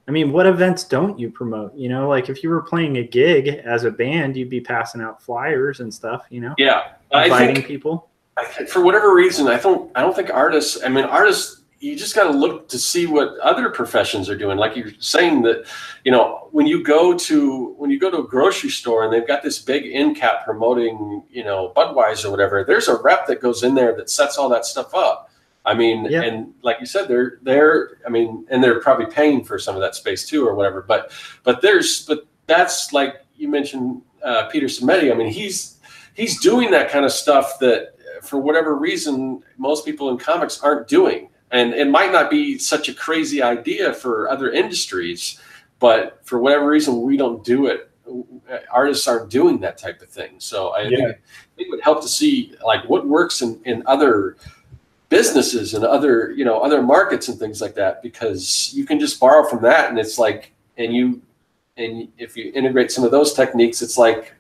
I mean, what events don't you promote? You know, like if you were playing a gig as a band, you'd be passing out flyers and stuff, you know? Yeah. Inviting people. I think for whatever reason, I don't think artists, I mean, artists, you just got to look to see what other professions are doing. Like you're saying that, you know, when you go to a grocery store and they've got this big end cap promoting, you know, Budweiser or whatever, there's a rep that goes in there that sets all that stuff up. I mean, yeah. And like you said, I mean, and they're probably paying for some of that space too or whatever, but that's like you mentioned, Peter Simeti. I mean, he's doing that kind of stuff that for whatever reason, most people in comics aren't doing. And it might not be such a crazy idea for other industries, but for whatever reason, we don't do it. Artists aren't doing that type of thing. So I think it would help to see like what works in other businesses and other, you know, other markets and things like that, because you can just borrow from that. And it's like, and if you integrate some of those techniques, it's like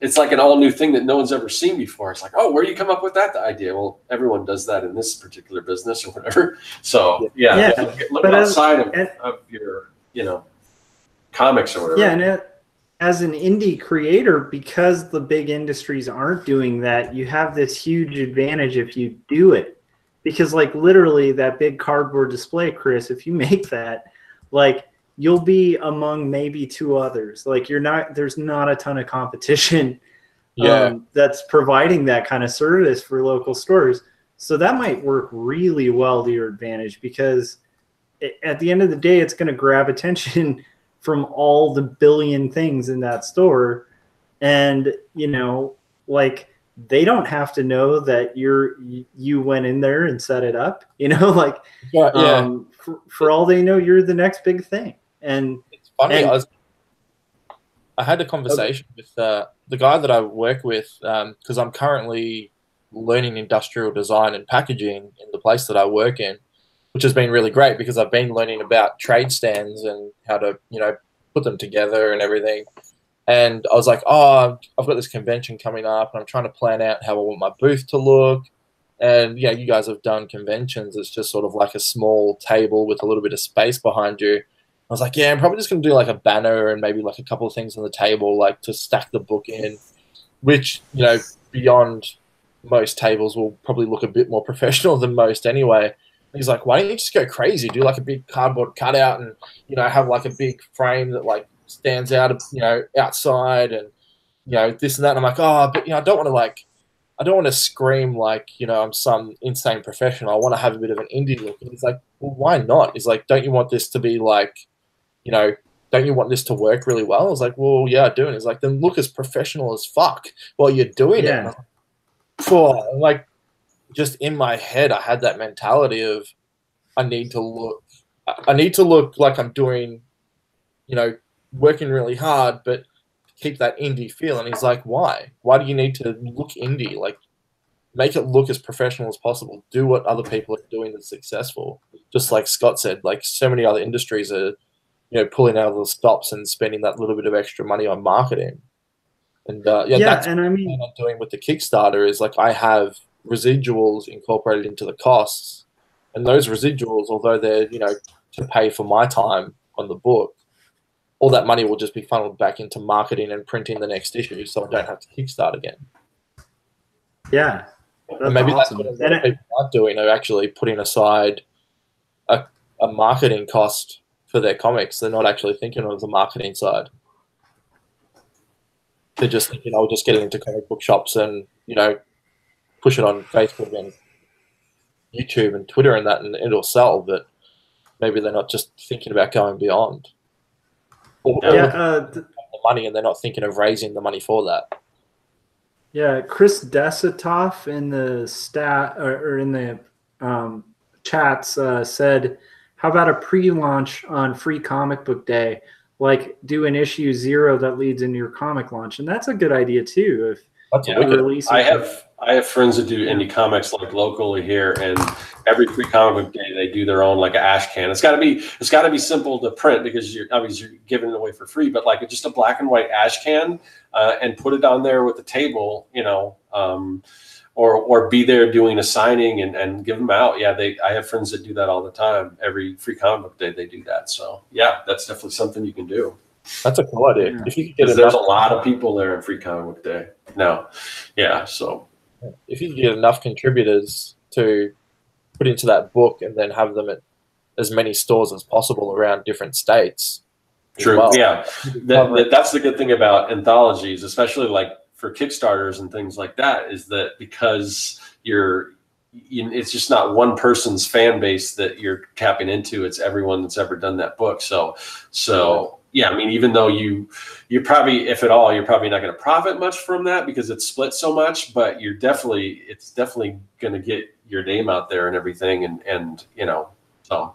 an all new thing that no one's ever seen before. It's like, oh, where do you come up with that idea? Well, everyone does that in this particular business or whatever. So yeah. Look outside of your, you know, comics or whatever. Yeah. And as an indie creator, because the big industries aren't doing that, you have this huge advantage if you do it. Because like literally that big cardboard display, Chris, if you make that, like you'll be among maybe two others. Like there's not a ton of competition that's providing that kind of service for local stores. So that might work really well to your advantage, because at the end of the day, it's going to grab attention from all the billion things in that store. And, you know, like they don't have to know that you went in there and set it up, you know, like for all they know, you're the next big thing. And it's funny. I had a conversation with the guy that I work with, because I'm currently learning industrial design and packaging in the place that I work in, which has been really great because I've been learning about trade stands and how to, you know, put them together and everything. And I was like, oh, I've got this convention coming up and I'm trying to plan out how I want my booth to look. And yeah, you guys have done conventions. It's just sort of like a small table with a little bit of space behind you. I was like, yeah, I'm probably just going to do like a banner and maybe like a couple of things on the table, like to stack the book in, which, you know, beyond most tables will probably look a bit more professional than most anyway. And he's like, why don't you just go crazy? Do like a big cardboard cutout and, you know, have like a big frame that like stands out, you know, outside and, you know, this and that. And I'm like, oh, but, you know, I don't want to scream like, you know, I'm some insane professional. I want to have a bit of an indie look. And he's like, well, why not? He's like, don't you want this to be like, you know, don't you want this to work really well? I was like, well, yeah, I do. And he's like, then look as professional as fuck while you're doing it. And I'm like, just in my head, I had that mentality of I need to look like I'm doing, you know, working really hard, but keep that indie feel. And he's like, why? Why do you need to look indie? Like, make it look as professional as possible. Do what other people are doing that's successful. Just like Scott said, like so many other industries are, you know, pulling out of the stops and spending that little bit of extra money on marketing. And that's and I mean, what I'm doing with the Kickstarter is like I have residuals incorporated into the costs. And those residuals, although they're, you know, to pay for my time on the book, all that money will just be funneled back into marketing and printing the next issue, so I don't have to Kickstart again. Yeah. And maybe awesome. That's what a lot of people are doing. They're actually putting aside a marketing cost for their comics. They're not actually thinking of the marketing side. They're just thinking, I'll just get it into comic book shops and, you know, push it on Facebook and YouTube and Twitter and that, and it'll sell. But maybe they're not just thinking about going beyond. Or the money, and they're not thinking of raising the money for that. Yeah, Chris Desitoff in the chats said, "How about a pre-launch on Free Comic Book Day? Like, do an issue 0 that leads into your comic launch." And that's a good idea too. If I have friends that do indie comics like locally here, and every Free Comic Book Day they do their own like ash can. It's got to be simple to print because you're giving it away for free. But like just a black and white ash can, and put it on there with the table, you know, or be there doing a signing and give them out. Yeah, I have friends that do that all the time. Every Free Comic Book Day they do that. So yeah, that's definitely something you can do. That's a cool idea. Yeah. If you could there's a lot of people there in Free Comic Book Day. No, yeah. So if you get enough contributors to put into that book and then have them at as many stores as possible around different states. True. Well, yeah. That's the good thing about anthologies, especially like for Kickstarters and things like that, is that because it's just not one person's fan base that you're tapping into. It's everyone that's ever done that book. So yeah, I mean, even though you probably, if at all, you're probably not going to profit much from that because it's split so much, but it's definitely going to get your name out there and everything. And you know, so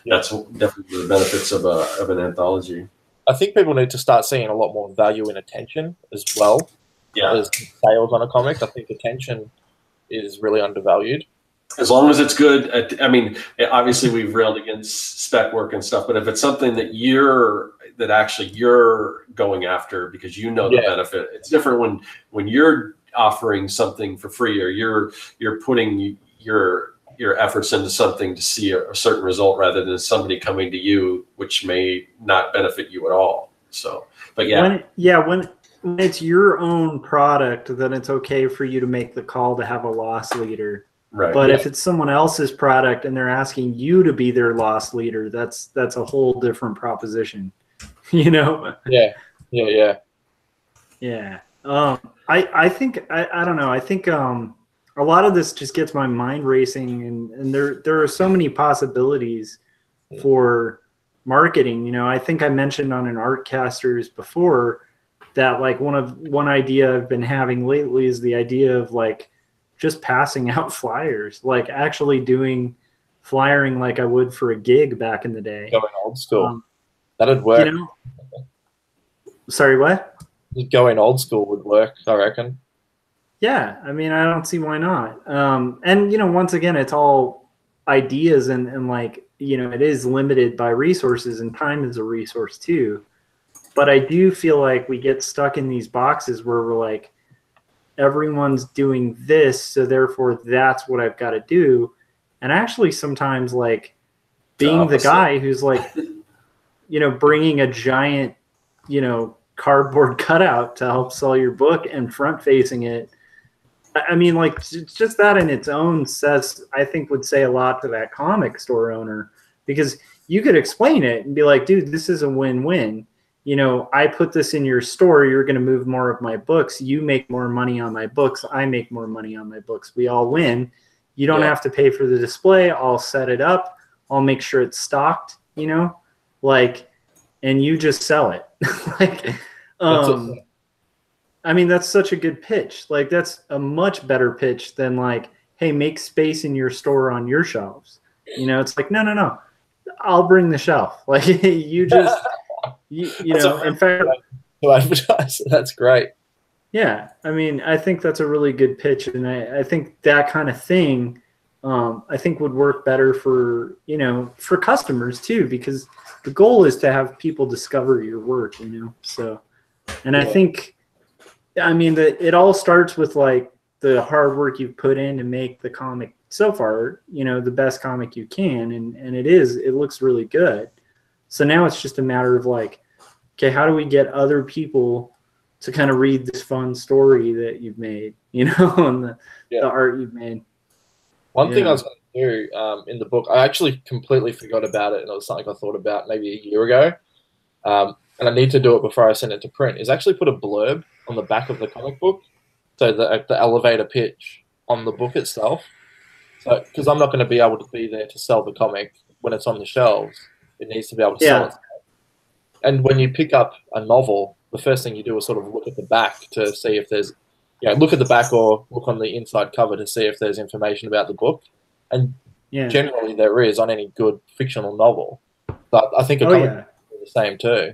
that's definitely the benefits of an anthology. I think people need to start seeing a lot more value in attention as well. Yeah. As sales on a comic. I think attention is really undervalued. As long as it's good. I mean, obviously we've railed against spec work and stuff, but if it's something that you're going after because you know the benefit, it's different when you're offering something for free or you're putting your efforts into something to see a certain result rather than somebody coming to you, which may not benefit you at all. So, but when it's your own product, then it's okay for you to make the call to have a loss leader. Right. But if it's someone else's product and they're asking you to be their loss leader, that's a whole different proposition, you know? Yeah. I think I don't know. I think a lot of this just gets my mind racing, and there are so many possibilities for marketing. You know, I think I mentioned on an Artcasters before that like one idea I've been having lately is the idea of like just passing out flyers, like actually doing flyering like I would for a gig back in the day. Going old school. That'd work. You know? Sorry, what? Going old school would work, I reckon. Yeah, I mean, I don't see why not. And, you know, once again, it's all ideas and like, you know, it is limited by resources, and time is a resource too. But I do feel like we get stuck in these boxes where we're like, everyone's doing this, so therefore that's what I've got to do. And actually sometimes like being the guy who's like, you know, bringing a giant, you know, cardboard cutout to help sell your book and front facing it. I mean, like just that in its own I think would say a lot to that comic store owner, because you could explain it and be like, dude, this is a win-win. You know, I put this in your store, you're going to move more of my books. You make more money on my books. I make more money on my books. We all win. You don't have to pay for the display. I'll set it up. I'll make sure it's stocked, you know, like, and you just sell it. Like, I mean, that's such a good pitch. Like, that's a much better pitch than like, hey, make space in your store on your shelves. You know, it's like, no. I'll bring the shelf. Like, you just... You know, in fact, to advertise. That's great. Yeah, I mean, I think that's a really good pitch, and I think that kind of thing, I think would work better for, you know, for customers too, because the goal is to have people discover your work, you know. So, and I think, I mean, it all starts with like the hard work you've put in to make the comic so far, you know, the best comic you can, and it looks really good. So now it's just a matter of like, okay, how do we get other people to kind of read this fun story that you've made, you know, and the art you've made. One thing I was going to do in the book, I actually completely forgot about it, and it was something I thought about maybe a year ago, and I need to do it before I send it to print, is actually put a blurb on the back of the comic book, so the elevator pitch on the book itself. So, because I'm not going to be able to be there to sell the comic when it's on the shelves, it needs to be able to sell it. And when you pick up a novel, the first thing you do is sort of look at the back to see if there's, look at the back or look on the inside cover to see if there's information about the book. And generally there is on any good fictional novel. But I think a comic is the same too.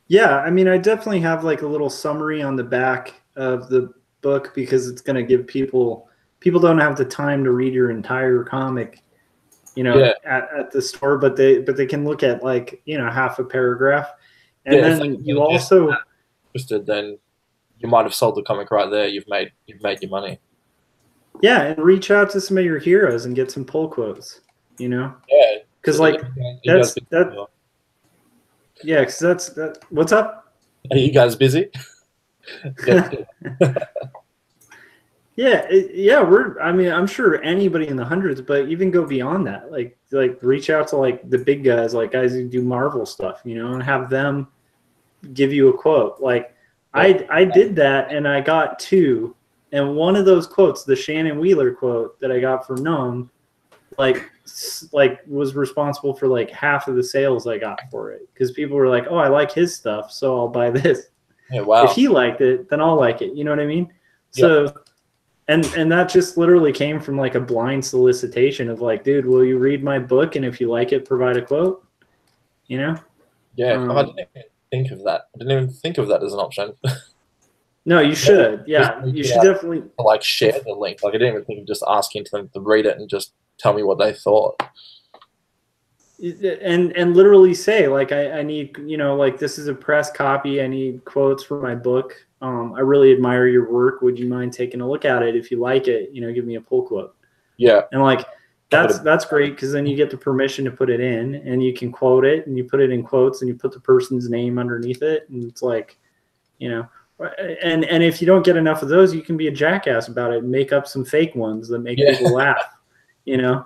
Yeah, I mean, I definitely have like a little summary on the back of the book because it's going to give people don't have the time to read your entire comic, you know, at the store, but they can look at like, you know, half a paragraph. And then you also interested, then you might have sold the comic right there. You've made your money. Yeah, and reach out to some of your heroes and get some pull quotes, you know? Yeah. Because like because that's what's up? Are you guys busy? I mean, I'm sure anybody in the hundreds, but even go beyond that. Like reach out to like the big guys, like guys who do Marvel stuff, you know, and have them give you a quote. Like I did that and I got 2. And one of those quotes, the Shannon Wheeler quote that I got from Gnome, like was responsible for like half of the sales I got for it. Because people were like, oh, I like his stuff, so I'll buy this. Yeah, wow. If he liked it, then I'll like it. You know what I mean? So and that just literally came from like a blind solicitation of like, dude, will you read my book? And if you like it, provide a quote. You know? Yeah, I didn't even think of that. I didn't even think of that as an option. No, you should. Yeah, you should definitely like share the link. Like I didn't even think of just asking them to read it and just tell me what they thought. And literally say like I need, you know, like this is a press copy. I need quotes for my book. I really admire your work. Would you mind taking a look at it? If you like it, you know, give me a pull quote. Yeah. And like that's great because then you get the permission to put it in and you can quote it and you put it in quotes and you put the person's name underneath it and it's like, you know, and if you don't get enough of those, you can be a jackass about it and make up some fake ones that make people laugh, you know.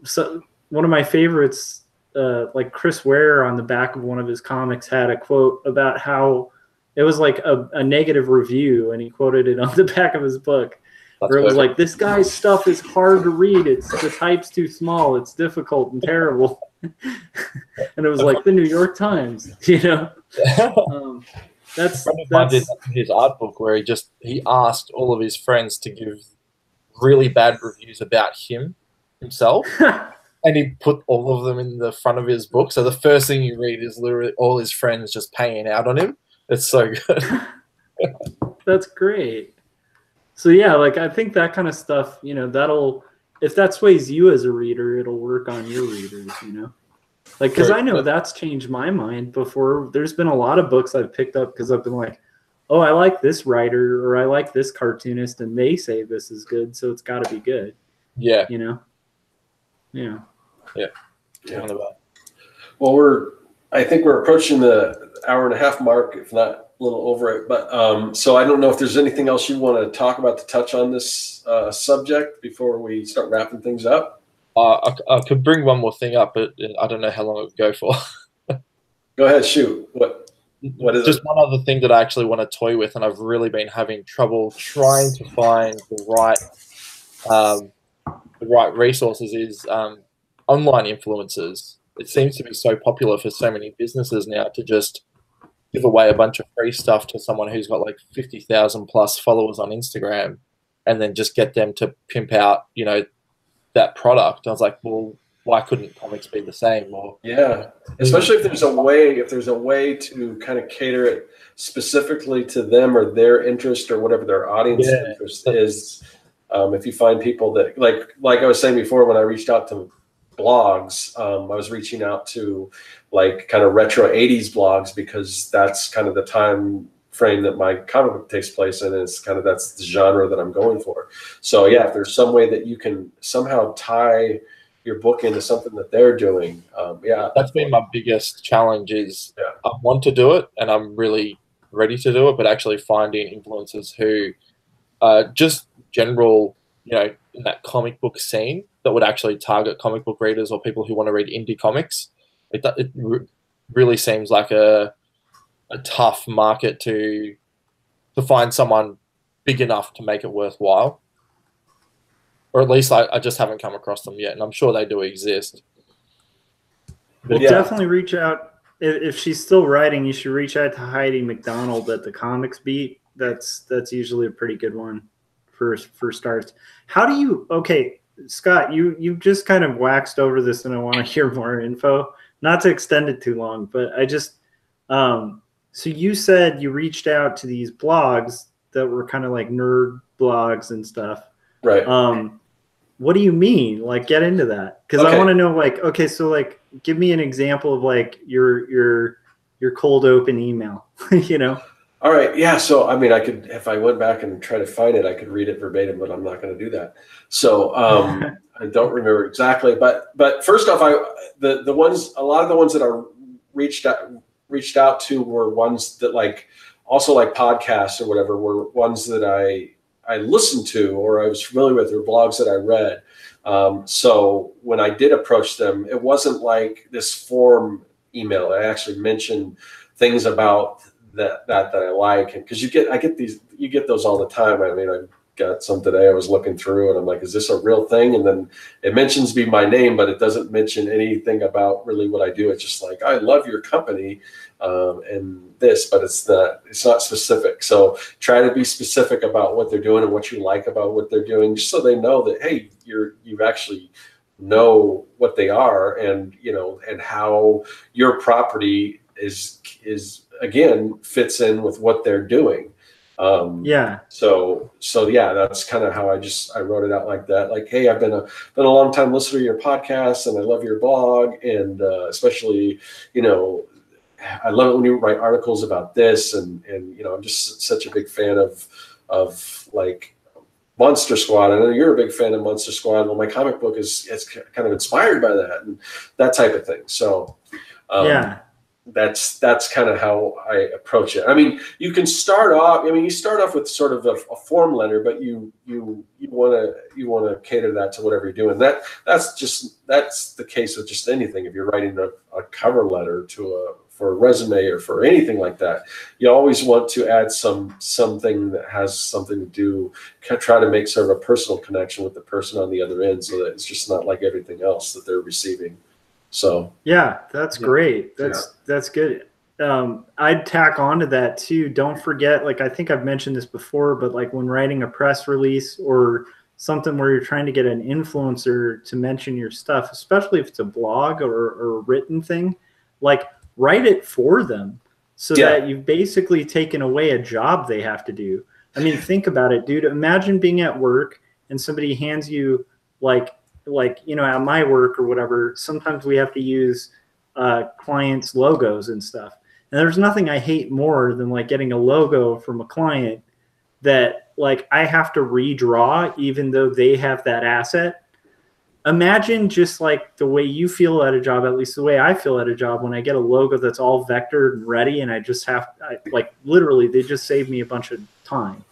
So one of my favorites, like Chris Ware on the back of one of his comics had a quote about how it was like a negative review and he quoted it on the back of his book. Where it was like, this guy's stuff is hard to read. The type's too small. It's difficult and terrible. And it was like the New York Times, you know. That's his art book where he asked all of his friends to give really bad reviews about himself. And he put all of them in the front of his book. So the first thing you read is literally all his friends just paying out on him. It's so good. That's great. So yeah, like I think that kind of stuff, you know, if that sways you as a reader, it'll work on your readers, you know. Like, because I know that's changed my mind before. There's been a lot of books I've picked up because I've been like, oh, I like this writer or I like this cartoonist and they say this is good, so it's got to be good. Yeah. You know? Yeah. Yeah. Well, I think we're approaching the hour-and-a-half mark, if not a little over it. But so I don't know if there's anything else you want to talk about to touch on this subject before we start wrapping things up. I could bring one more thing up, but I don't know how long it would go for. Go ahead, shoot. What is just it? One other thing that I actually want to toy with, and I've really been having trouble trying to find the right resources is online influencers. It seems to be so popular for so many businesses now to just give away a bunch of free stuff to someone who's got like 50,000 plus followers on Instagram, and then just get them to pimp out, you know, that product. I was like, well, why couldn't comics be the same? Or especially if there's a way to kind of cater it specifically to them or their interest or whatever their audience interest is. If you find people that like I was saying before, when I reached out to blogs, I was reaching out to like kind of retro 80s blogs because that's kind of the time frame that my comic book takes place in. And it's kind of, that's the genre that I'm going for. So yeah, if there's some way that you can somehow tie your book into something that they're doing, yeah. That's been my biggest challenge is I want to do it and I'm really ready to do it, but actually finding influencers who just general, you know, in that comic book scene that would actually target comic book readers or people who want to read indie comics. It really seems like a tough market to find someone big enough to make it worthwhile. Or at least I just haven't come across them yet, and I'm sure they do exist. But definitely reach out. If she's still writing, you should reach out to Heidi McDonald at the Comics Beat. That's usually a pretty good one for starts. How do you? Okay, Scott, you just kind of waxed over this, and I want to hear more info. Not to extend it too long, but I just so you said you reached out to these blogs that were kind of like nerd blogs and stuff, right? What do you mean? Like, get into that, because I want to know. Like, okay, so like, give me an example of like your cold open email. You know. All right. Yeah. So, I mean, I could, if I went back and try to find it, I could read it verbatim, but I'm not going to do that. So, I don't remember exactly, but first off, a lot of the ones that I reached out to were ones that like, also like podcasts or whatever, were ones that I listened to or I was familiar with, or blogs that I read. So when I did approach them, it wasn't like this form email. I actually mentioned things about that I like, and because you get those all the time. I mean, I got some today. I was looking through and I'm like, is this a real thing? And then it mentions me by name, but it doesn't mention anything about really what I do. It's just like, I love your company and this, but it's not specific. So try to be specific about what they're doing and what you like about what they're doing, just so they know that, hey, you actually know what they are, and you know, and how your property is again fits in with what they're doing. So yeah, that's kind of how I wrote it out like that. Like, hey, I've been a long time listener to your podcast, and I love your blog, and especially, you know, I love it when you write articles about this, and you know, I'm just such a big fan of like Monster Squad. I know you're a big fan of Monster Squad. Well, my comic book is kind of inspired by that and that type of thing. So that's kind of how I approach it. I mean, you can start off. I mean, you start off with sort of a form letter, but you want to cater that to whatever you're doing. That's the case with just anything. If you're writing a cover letter for a resume or for anything like that, you always want to add something that has something to do. Try to make sort of a personal connection with the person on the other end, so that it's just not like everything else that they're receiving. So yeah, that's great. That's good. I'd tack onto that too. Don't forget, like, I think I've mentioned this before, but like when writing a press release or something where you're trying to get an influencer to mention your stuff, especially if it's a blog or a written thing, like write it for them so that you've basically taken away a job they have to do. I mean, think about it, dude. Imagine being at work and somebody hands you like, you know, at my work or whatever, sometimes we have to use clients' logos and stuff. And there's nothing I hate more than like getting a logo from a client that like I have to redraw even though they have that asset. Imagine just like the way you feel at a job, at least the way I feel at a job, when I get a logo that's all vectored and ready, and I just like literally they just save me a bunch of time.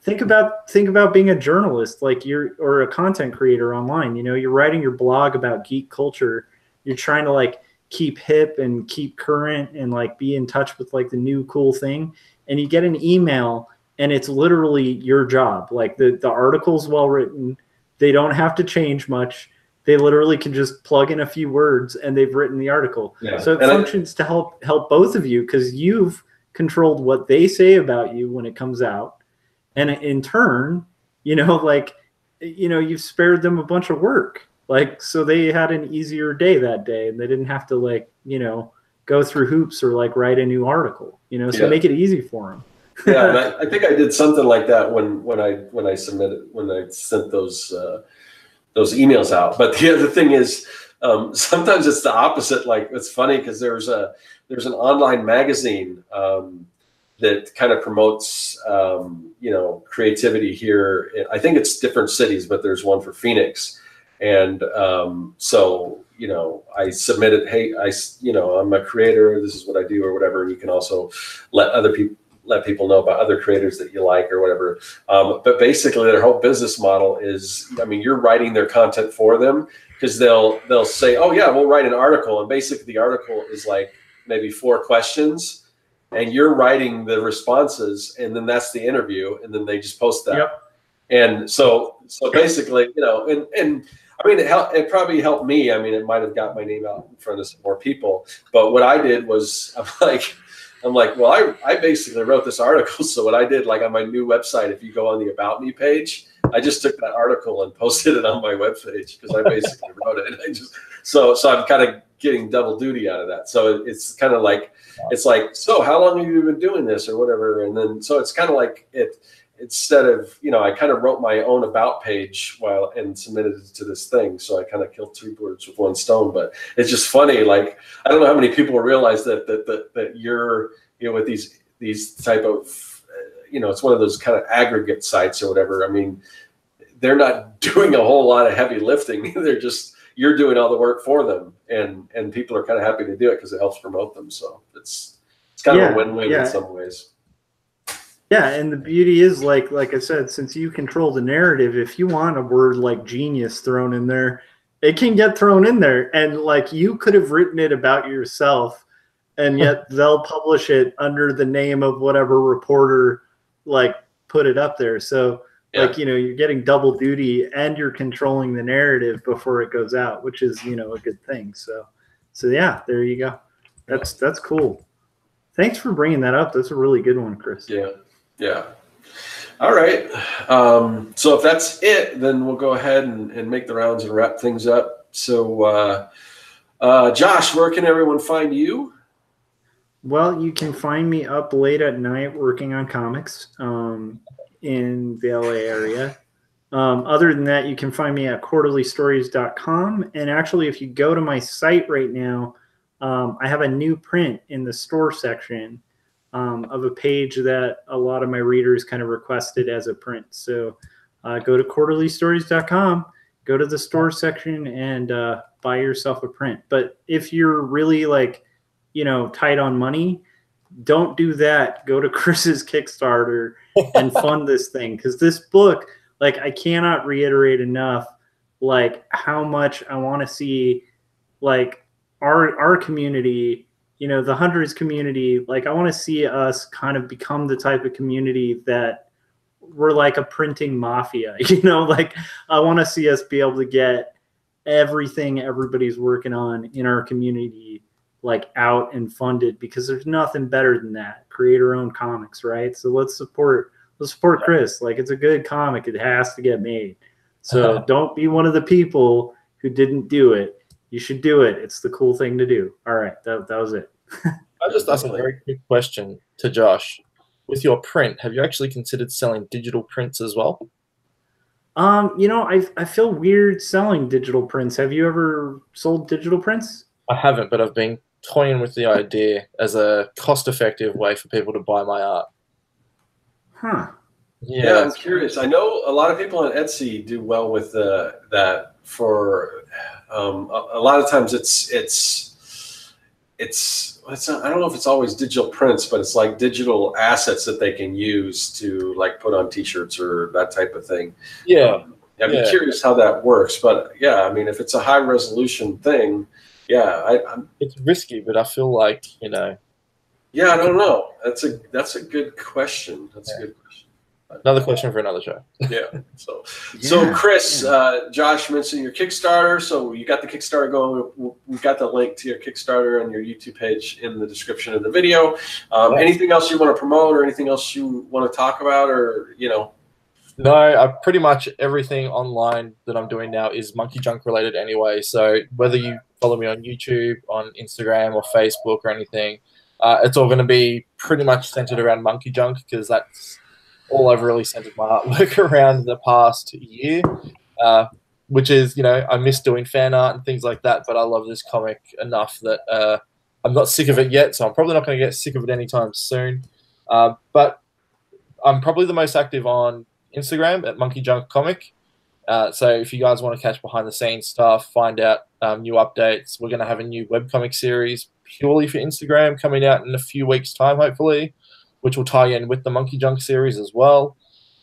Think about being a journalist, like or a content creator online. You know, you're writing your blog about geek culture. You're trying to like keep hip and keep current and like be in touch with like the new cool thing. And you get an email and it's literally your job. Like the article's well written. They don't have to change much. They literally can just plug in a few words and they've written the article. So it functions to help both of you, because you've controlled what they say about you when it comes out. And in turn, you know, like, you know, you've spared them a bunch of work. Like, so they had an easier day that day and they didn't have to like, you know, go through hoops or like write a new article, you know, so make it easy for them. And I think I did something like that when I sent those emails out. But the other thing is, sometimes it's the opposite. Like, it's funny because there's an online magazine that kind of promotes, you know, creativity here. I think it's different cities, but there's one for Phoenix. And so, you know, I submitted, hey, you know, I'm a creator, this is what I do or whatever. And you can also let people know about other creators that you like or whatever. But basically their whole business model is, I mean, you're writing their content for them, because they'll say, oh yeah, we'll write an article. And basically the article is like maybe 4 questions, and you're writing the responses, and then that's the interview, and then they just post that. Yep. And so basically, you know, and I mean, it probably helped me. I mean, it might have got my name out in front of some more people. But what I did was, I'm like, well, I basically wrote this article. So what I did, like on my new website, if you go on the About Me page, I just took that article and posted it on my webpage, because I basically wrote it. And so I'm kind of getting double duty out of that. So it's kind of like, it's like, so how long have you been doing this or whatever? And then, so it's kind of like instead of, you know, I kind of wrote my own About page and submitted it to this thing. So I kind of killed 2 birds with 1 stone. But it's just funny. Like, I don't know how many people realize that you're, you know, with these type of, you know, it's one of those kind of aggregate sites or whatever. I mean, they're not doing a whole lot of heavy lifting. They're just, you're doing all the work for them, and people are kind of happy to do it because it helps promote them. So it's kind of a win-win in some ways. Yeah, and the beauty is, like I said, since you control the narrative, if you want a word like genius thrown in there, it can get thrown in there. And like, you could have written it about yourself, and yet they'll publish it under the name of whatever reporter like put it up there. So like, you know, you're getting double duty, and you're controlling the narrative before it goes out, which is, you know, a good thing. So yeah, there you go. That's cool. Thanks for bringing that up. That's a really good one, Chris. Yeah. All right. So if that's it, then we'll go ahead and make the rounds and wrap things up. So Josh, where can everyone find you? Well, you can find me up late at night working on comics in the LA area. Other than that, you can find me at quarterlystories.com. And actually, if you go to my site right now, I have a new print in the store section of a page that a lot of my readers kind of requested as a print. So go to quarterlystories.com, go to the store section, and buy yourself a print. But if you're really like, you know, tight on money, don't do that. Go to Chris's Kickstarter and fund this thing, because this book, like, I cannot reiterate enough, like, how much I want to see, like, our community, you know, the hundreds community. Like, I want to see us kind of become the type of community that we're like a printing mafia, you know, like, I want to see us be able to get everything everybody's working on in our community, like, out and funded, because there's nothing better than that. Creator-owned comics, right? So let's support Chris. Like, it's a good comic. It has to get made. So don't be one of the people who didn't do it. You should do it. It's the cool thing to do. All right, that was it. I just asked a very quick question to Josh. With your print, have you actually considered selling digital prints as well? You know, I feel weird selling digital prints. Have you ever sold digital prints? I haven't, but I've been toying with the idea as a cost-effective way for people to buy my art. Huh. Yeah, I'm curious. I know a lot of people on Etsy do well with that. For a lot of times, it's not, I don't know if it's always digital prints, but it's like digital assets that they can use to, like, put on T-shirts or that type of thing. Yeah. I'd be curious how that works, but yeah, I mean, if it's a high resolution thing, it's risky, but I feel like, you know. Yeah, I don't know. That's a good question. That's a good question. Another question for another show. Yeah. So Chris, Josh mentioned your Kickstarter. So you got the Kickstarter going. We've got the link to your Kickstarter and your YouTube page in the description of the video. Anything else you want to promote, or anything else you want to talk about, or, you know? No, pretty much everything online that I'm doing now is Monkey Junk related anyway. So whether you follow me on YouTube, on Instagram, or Facebook, or anything, it's all going to be pretty much centered around Monkey Junk, because that's all I've really centered my artwork around the past year, which is, you know, I miss doing fan art and things like that, but I love this comic enough that I'm not sick of it yet, so I'm probably not going to get sick of it anytime soon. But I'm probably the most active on Instagram at Monkey Junk Comic. So if you guys want to catch behind the scenes stuff, find out new updates, we're going to have a new webcomic series purely for Instagram coming out in a few weeks' time, hopefully, which will tie in with the Monkey Junk series as well.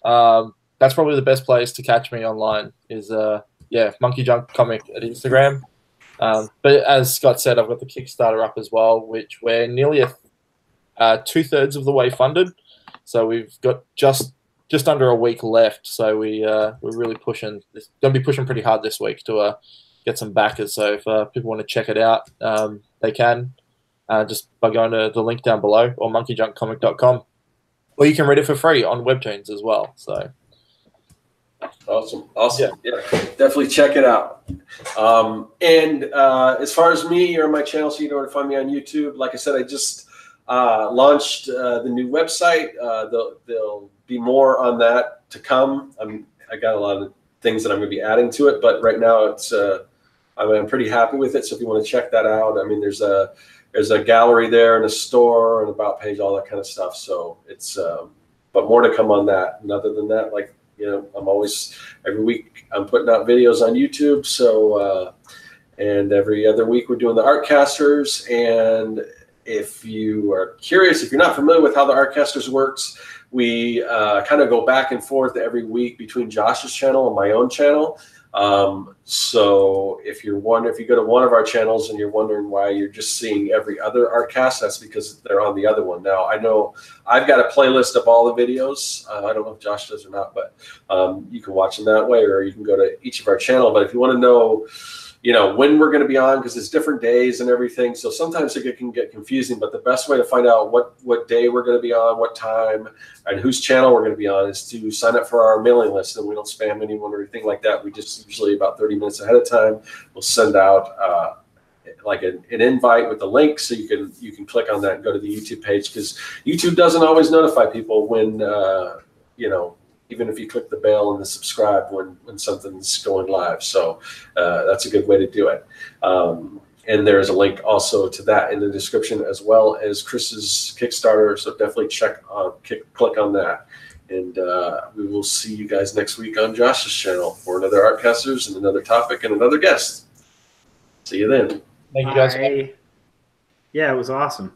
That's probably the best place to catch me online is, Monkey Junk Comic at Instagram. But as Scott said, I've got the Kickstarter up as well, which we're nearly 2/3 of the way funded. So we've got just under a week left. So we're really pushing. It's going to be pushing pretty hard this week to get some backers. So if people want to check it out, they can just by going to the link down below or monkeyjunkcomic.com, or you can read it for free on Webtoons as well. So awesome. Yeah, definitely check it out. And as far as me, you're on my channel, so you know where to find me on YouTube. Like I said, I just launched the new website. There'll be more on that to come. I got a lot of things that I'm going to be adding to it, but right now it's I'm pretty happy with it. So if you want to check that out, I mean, there's a gallery there and a store and about page, all that kind of stuff. So it's but more to come on that. And other than that, like, you know, I'm always, every week I'm putting out videos on YouTube. So and every other week we're doing the Artcasters. And if you are curious, if you're not familiar with how the Artcasters works, we kind of go back and forth every week between Josh's channel and my own channel. So if you go to one of our channels and you're wondering why you're just seeing every other Artcast, that's because they're on the other one. Now, I know I've got a playlist of all the videos. I don't know if Josh does or not, but you can watch them that way, or you can go to each of our channel. But if you want to know, you know, when we're going to be on, because it's different days and everything, so sometimes it can get confusing. But the best way to find out what day we're going to be on, what time, and whose channel we're going to be on is to sign up for our mailing list. And we don't spam anyone or anything like that. We just usually about 30 minutes ahead of time, we'll send out like an invite with a link, so you can click on that and go to the YouTube page, because YouTube doesn't always notify people when you know, even if you click the bell and the subscribe when something's going live. So that's a good way to do it. And there's a link also to that in the description, as well as Chris's Kickstarter. So definitely click on that. And we will see you guys next week on Josh's channel for another Artcasters and another topic and another guest. See you then. Thank you guys. Yeah, it was awesome.